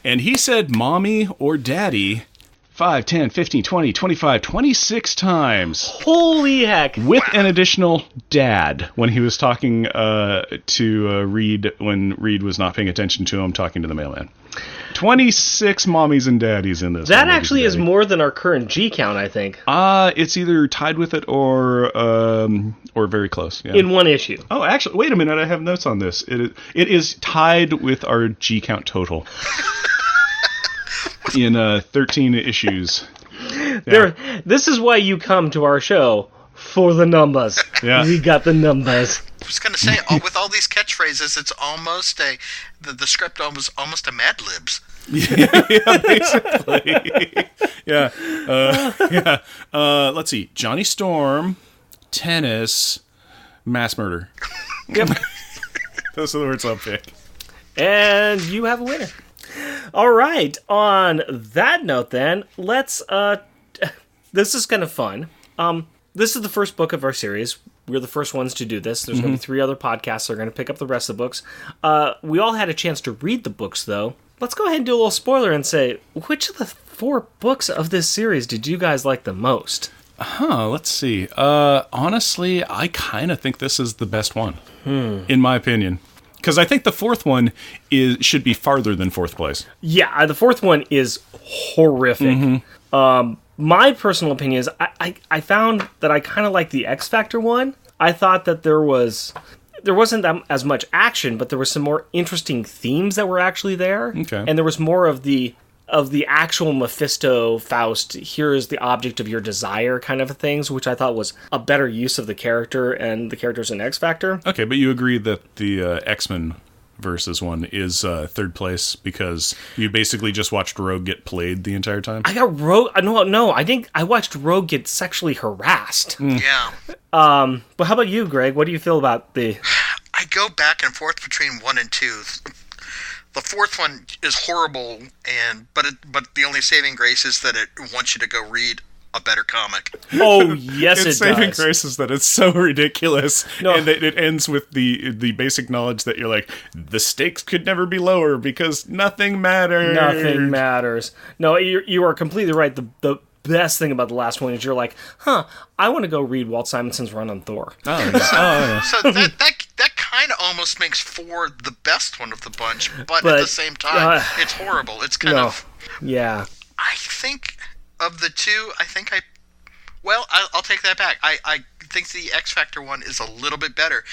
And he said mommy or daddy 5, 10, 15, 20, 25, 26 times. Holy heck. With an additional dad when he was talking to Reed when Reed was not paying attention to him, talking to the mailman. 26 mommies and daddies in this. That actually is more than our current G count, I think. It's either tied with it or very close. Yeah. In one issue. Oh, actually, wait a minute. I have notes on this. It is tied with our G count total. In 13 issues. Yeah. This is why you come to our show, for the numbers. Yeah. We got the numbers. I was going to say, with all these catchphrases, it's almost the script was almost a Mad Libs. Yeah, basically. Yeah. Let's see. Johnny Storm, tennis, mass murder. Yep. Those are the words I'll pick. And you have a winner. All right. On that note, then, let's. This is kind of fun. This is the first book of our series. We're the first ones to do this. There's going to be 3 other podcasts that are going to pick up the rest of the books. We all had a chance to read the books, though. Let's go ahead and do a little spoiler and say, which of the 4 books of this series did you guys like the most? Let's see. Honestly, I kind of think this is the best one, in my opinion. Because I think the 4th one should be farther than 4th place. Yeah, the 4th one is horrific. My personal opinion is I found that I kind of like the X Factor one. I thought that there wasn't as much action, but there were some more interesting themes that were actually there. Okay. And there was more of the actual Mephisto, Faust, here is the object of your desire kind of things, which I thought was a better use of the character and the characters in X Factor. Okay, but you agree that the X-Men versus one is third place because you basically just watched Rogue get played the entire time. I got Rogue. No. I think I watched Rogue get sexually harassed. Yeah. But how about you, Greg? What do you feel about the? I go back and forth between 1 and 2. The fourth one is horrible, but the only saving grace is that it wants you to go read a better comic. Oh yes, It's it saving does. grace is that it's so ridiculous, No. and that it ends with the basic knowledge that you're like, the stakes could never be lower because nothing matters. Nothing matters. No, you are completely right. The best thing about the last one is you're like, I want to go read Walt Simonson's run on Thor. Oh, yeah. So that kind of almost makes 4 the best one of the bunch, but at the same time, it's horrible. It's kind of... Yeah. I think of the 2, I'll take that back. I think the X Factor one is a little bit better,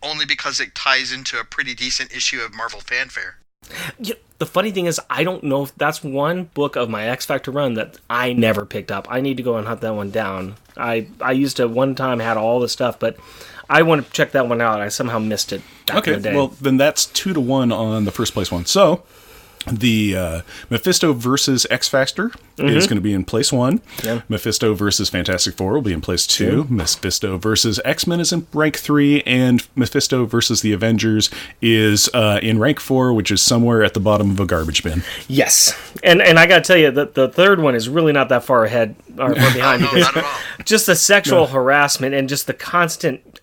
only because it ties into a pretty decent issue of Marvel Fanfare. Yeah, the funny thing is, I don't know if that's one book of my X Factor run that I never picked up. I need to go and hunt that one down. I used to one time had all the stuff, but I want to check that one out. I somehow missed it back in the day. Well, then that's 2-1 on the first place one. So the Mephisto versus X Factor is going to be in place 1. Yeah. Mephisto versus Fantastic Four will be in place 2. Mephisto versus X-Men is in rank 3, and Mephisto versus the Avengers is in rank 4, which is somewhere at the bottom of a garbage bin. Yes, and I got to tell you that the third one is really not that far ahead or far behind. No, not at all. Just the sexual harassment and just the constant.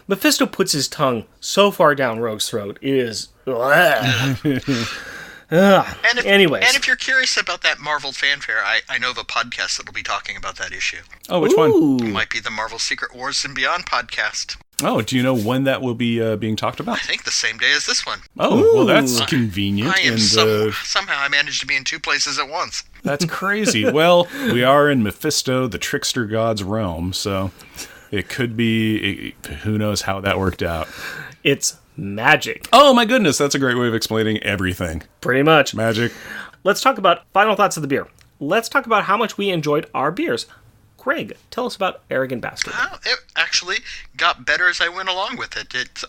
Mephisto puts his tongue so far down Rogue's throat. It is. Anyways. And if you're curious about that Marvel Fanfare, I know of a podcast that will be talking about that issue. Oh, which one? It might be the Marvel Secret Wars and Beyond podcast. Oh, do you know when that will be being talked about? I think the same day as this one. Oh, well, that's convenient. I am and somehow I managed to be in 2 places at once. that's crazy. Well, we are in Mephisto, the trickster god's realm, so it could be. Who knows how that worked out? It's magic. Oh my goodness, that's a great way of explaining everything. Pretty much. Magic. Let's talk about final thoughts of the beer. Let's talk about how much we enjoyed our beers. Craig, tell us about Arrogant Bastard. It actually got better as I went along with it.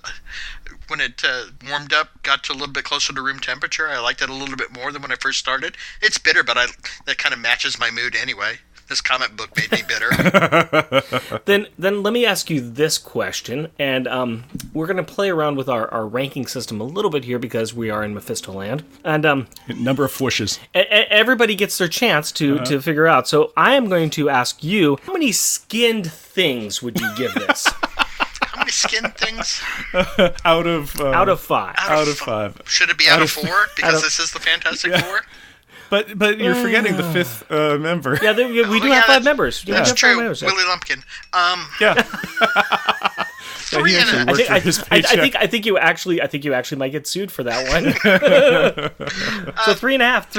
When it warmed up, got to a little bit closer to room temperature, I liked it a little bit more than when I first started. It's bitter, but that kind of matches my mood anyway. This comic book made me bitter. Then let me ask you this question, and we're going to play around with our ranking system a little bit here because we are in Mephisto land. And Number of fwooshes. everybody gets their chance to figure out. So I am going to ask you, how many skinned things would you give this? How many skin things? Out of 5. Out of 5. Should it be out of 4? Because this is the Fantastic Four? But you're forgetting the 5th member. Yeah, we do have 5 members. We That's have 5 true. members, yeah. Willie Lumpkin. Yeah. 3 and a... Worked for his paycheck. I think you actually might get sued for that one. So 3.5,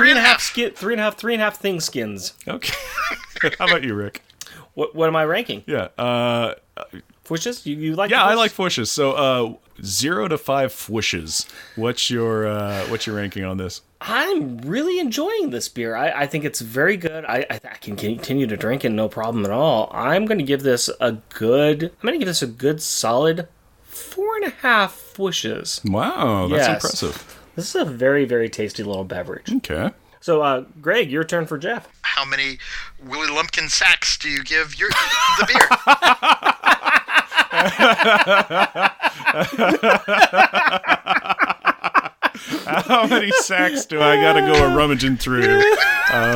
3.5 thing skins. Okay. How about you, Rick? What am I ranking? Yeah. Fwooshes? You like? Yeah, the I like fwooshes. So 0 to 5 fwooshes. What's your ranking on this? I'm really enjoying this beer. I think it's very good. I can continue to drink it, no problem at all. I'm going to give this a good solid 4.5 fwooshes. Wow, that's Yes. impressive. This is a very, very tasty little beverage. Okay. So, Greg, your turn for Jeff. How many Willie Lumpkin sacks do you give the beer? How many sacks do I gotta go rummaging through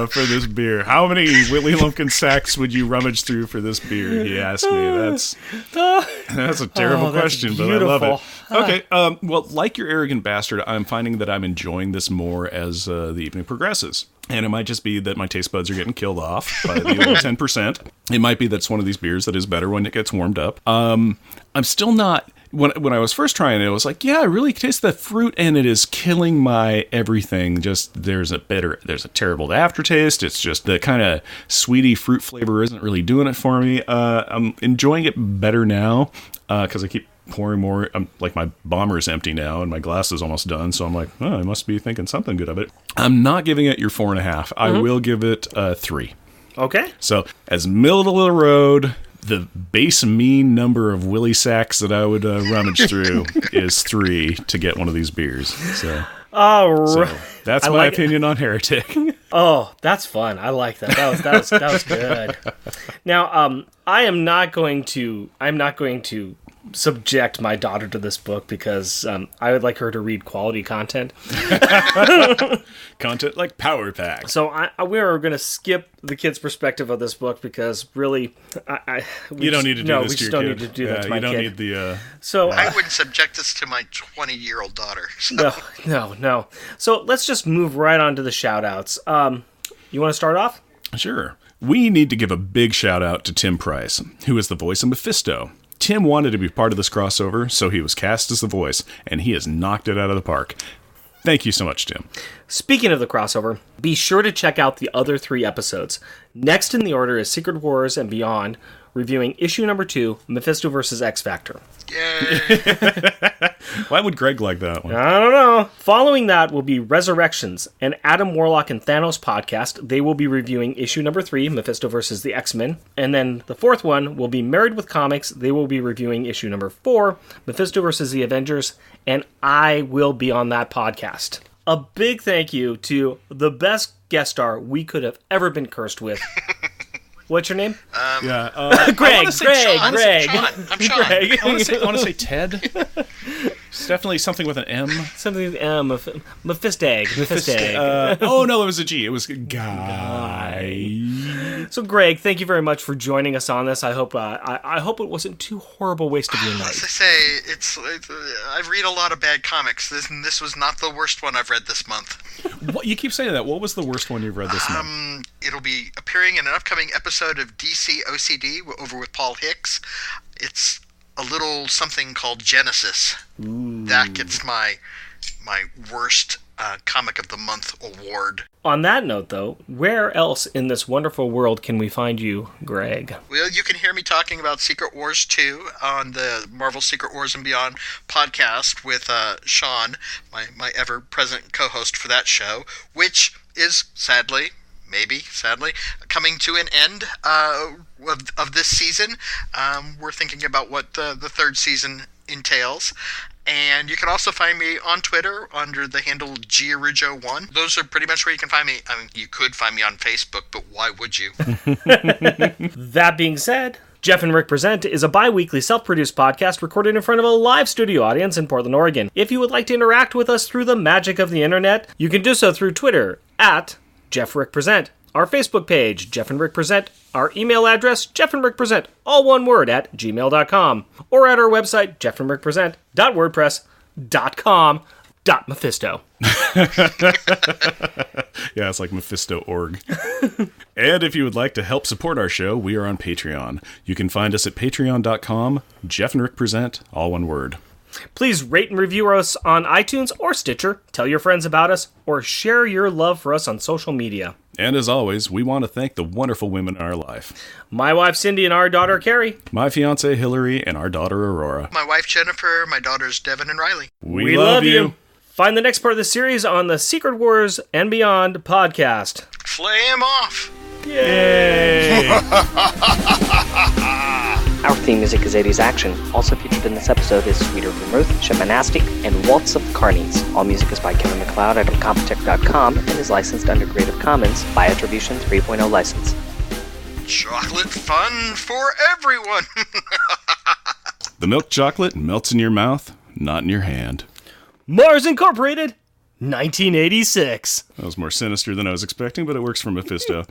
for this beer? How many Willie Lumpkin sacks would you rummage through for this beer? He asked me. That's a terrible question, but I love it. Okay, well, like your Arrogant Bastard, I'm finding that I'm enjoying this more as the evening progresses. And it might just be that my taste buds are getting killed off by the old 10%. It might be that it's one of these beers that is better when it gets warmed up. I'm still not... When I was first trying it, I was like, yeah, I really taste the fruit, and it is killing my everything. Just there's a terrible aftertaste. It's just the kind of sweety fruit flavor isn't really doing it for me. I'm enjoying it better now because I keep pouring more. Like my bomber is empty now, and my glass is almost done. So I'm like, oh, I must be thinking something good of it. I'm not giving it your 4.5. I will give it 3. Okay. So as middle of the road. the base mean number of willy sacks that I would rummage through is 3 to get one of these beers. So that's my opinion on Heretic. Oh, that's fun. I like that. That was good. Now, I'm not going to subject my daughter to this book because I would like her to read quality content. Content like Power Packs. So we are going to skip the kid's perspective of this book because really, you don't need to do this to your kid. We just don't need to do that to my kid. You don't need the... So I wouldn't subject this to my 20-year-old daughter. So. No. So let's just move right on to the shout-outs. You want to start off? Sure. We need to give a big shout-out to Tim Price, who is the voice of Mephisto. Tim wanted to be part of this crossover, so he was cast as the voice, and he has knocked it out of the park. Thank you so much, Tim. Speaking of the crossover, be sure to check out the other 3 episodes. Next in the order is Secret Wars and Beyond, reviewing issue number 2, Mephisto vs. X Factor. Yay! Why would Greg like that one? I don't know. Following that will be Resurrections, an Adam Warlock and Thanos podcast. They will be reviewing issue number 3, Mephisto vs. the X-Men. And then the 4th one will be Married with Comics. They will be reviewing issue number 4, Mephisto vs. the Avengers. And I will be on that podcast. A big thank you to the best guest star we could have ever been cursed with. What's your name? Greg. Sean. I'm Sean. I want to say Ted. It's definitely something with an M. Something with M. Mephistag. Oh, no, it was a G. It was Guy. So, Greg, thank you very much for joining us on this. I hope it wasn't too horrible waste of your night. As I say, I read a lot of bad comics. This was not the worst one I've read this month. What, you keep saying that. What was the worst one you've read this month? It'll be appearing in an upcoming episode of DC OCD over with Paul Hicks. It's a little something called Genesis. Ooh. That gets my worst comic of the month award. On that note, though, where else in this wonderful world can we find you, Greg? Well, you can hear me talking about Secret Wars 2 on the Marvel Secret Wars and Beyond podcast with Sean, my ever-present co-host for that show, which is sadly, coming to an end of this season. We're thinking about what the 3rd season entails. And you can also find me on Twitter under the handle Giarujo1. Those are pretty much where you can find me. I mean, you could find me on Facebook, but why would you? That being said, Jeff and Rick Present is a bi-weekly self-produced podcast recorded in front of a live studio audience in Portland, Oregon. If you would like to interact with us through the magic of the internet, you can do so through Twitter at Jeff Rick Present, our Facebook page, Jeff and Rick Present, our email address, jeffandrickpresent, all one word, at gmail.com, or at our website, jeffandrickpresent.wordpress.com.mephisto. Yeah, it's like Mephisto.org. And if you would like to help support our show, we are on Patreon. You can find us at patreon.com, Jeff and Rick Present, all one word. Please rate and review us on iTunes or Stitcher, tell your friends about us, or share your love for us on social media. And as always, we want to thank the wonderful women in our life. My wife Cindy and our daughter Carrie. My fiancée Hillary and our daughter Aurora. My wife Jennifer, my daughters Devin and Riley. We love you. Find the next part of the series on the Secret Wars and Beyond podcast. Flame off! Yay! Our theme music is 80s Action. Also featured in this episode is Sweeter Vermouth, Shamanastic, and Waltz of the Carnies. All music is by Kevin MacLeod at Incompetech.com and is licensed under Creative Commons by Attribution 3.0 license. Chocolate fun for everyone! The milk chocolate melts in your mouth, not in your hand. Mars Incorporated, 1986. That was more sinister than I was expecting, but it works for Mephisto.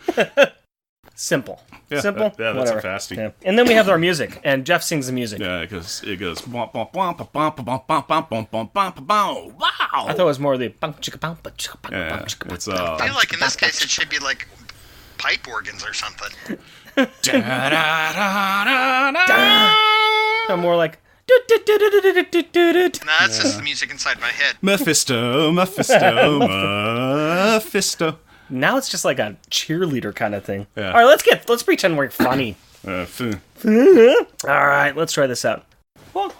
Simple. Yeah, Simple? yeah, that's Whatever. a fasting. Yeah. And then we have our music, and Jeff sings the music. Yeah, it goes. Wow! I thought it was more the... Yeah, it's I feel like in this case it should be like pipe organs or something. I'm more like... No, that's just the music inside my head. Mephisto, Mephisto, Mephisto. Now it's just like a cheerleader kind of thing. Yeah. All right, let's pretend we're funny. All right, let's try this out. Right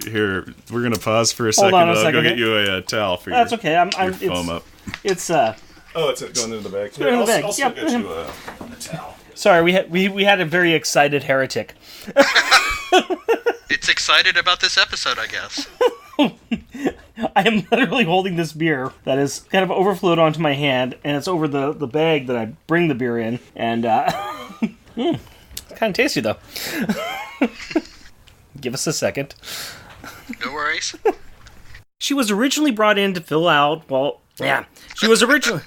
here, we're gonna pause for a second. on a I'll second, go okay? get you a towel for That's your, okay. your foam up. It's Oh, it's going into the bag. Put it in the bag. Also Yep. get you a towel. Sorry, we had a very excited heretic. It's excited about this episode, I guess. I am literally holding this beer that is kind of overflowed onto my hand, and it's over the bag that I bring the beer in, and kind of tasty though. Give us a second. No worries. She was originally brought in to fill out. Well, yeah, she was originally.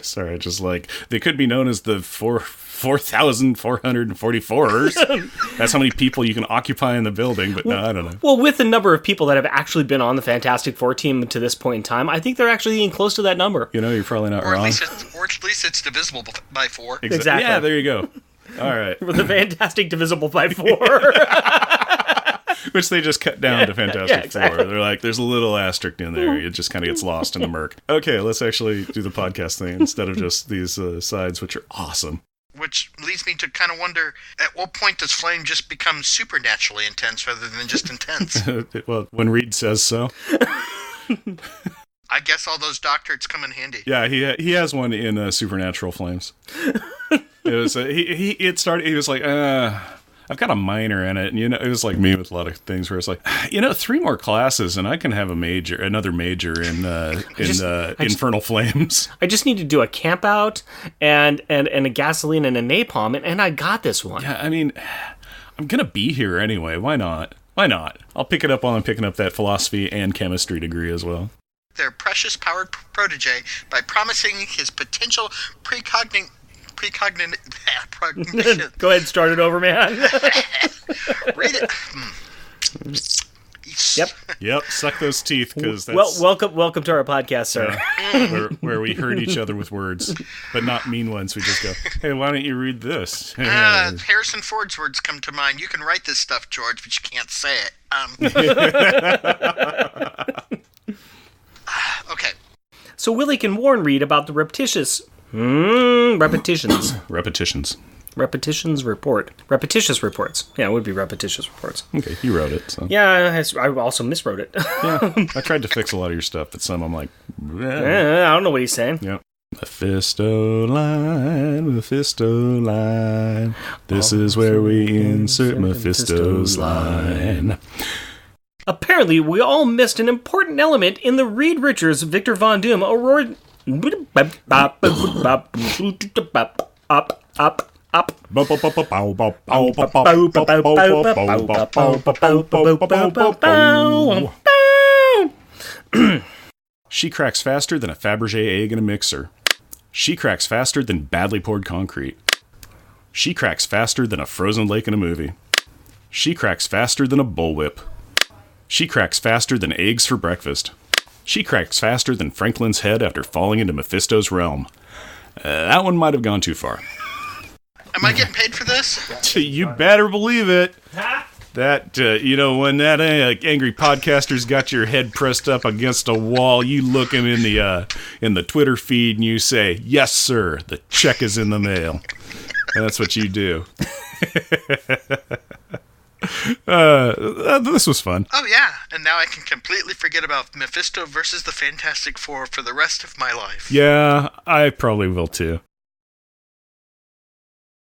Sorry, just like they could be known as the 4,444ers. That's how many people you can occupy in the building, but no, I don't know. Well, with the number of people that have actually been on the Fantastic Four team to this point in time, I think they're actually getting close to that number. You know, you're probably not Or wrong. at least it's divisible by 4. Exactly. Yeah, there you go. All right. The Fantastic divisible by 4. Which they just cut down to Fantastic exactly. Four. They're like, there's a little asterisk in there. It just kind of gets lost in the murk. Okay, let's actually do the podcast thing instead of just these sides, which are awesome. Which leads me to kind of wonder, at what point does Flame just become supernaturally intense rather than just intense? Well, when Reed says so. I guess all those doctorates come in handy. Yeah, he has one in Supernatural Flames. It was he was like, I've got a minor in it, and it was like me with a lot of things where it's like, 3 more classes and I can have another major in Infernal Flames. I just need to do a camp out and a gasoline and a napalm, and I got this one. Yeah, I mean, I'm gonna be here anyway. Why not? I'll pick it up while I'm picking up that philosophy and chemistry degree as well. Their precious powered protege by promising his potential precognition. Go ahead and start it over, man. Read it. Yep. Suck those teeth, because that's welcome to our podcast, sir. where we hurt each other with words, but not mean ones. We just go, hey, why don't you read this? Harrison Ford's words come to mind. You can write this stuff, George, but you can't say it. Okay. So Willie can warn Reed about the repetitious reports. Yeah, it would be repetitious reports. Okay, you wrote it. So. Yeah, I also miswrote it. Yeah, I tried to fix a lot of your stuff, but some I'm like, I don't know what he's saying. Yep. Mephisto line. This is where we insert Mephisto's line. Apparently, we all missed an important element in the Reed Richards Victor Von Doom Aurora. She cracks faster than a Fabergé egg in a mixer. She cracks faster than badly poured concrete. She cracks faster than a frozen lake in a movie. She cracks faster than a bullwhip. She cracks faster than eggs for breakfast. She cracks faster than Franklin's head after falling into Mephisto's realm. That one might have gone too far. Am I getting paid for this? You better believe it. That, when that angry podcaster's got your head pressed up against a wall, you look him in the Twitter feed and you say, yes, sir, the check is in the mail. And that's what you do. This was fun. Oh, yeah. And now I can completely forget about Mephisto versus the Fantastic Four for the rest of my life. Yeah, I probably will too.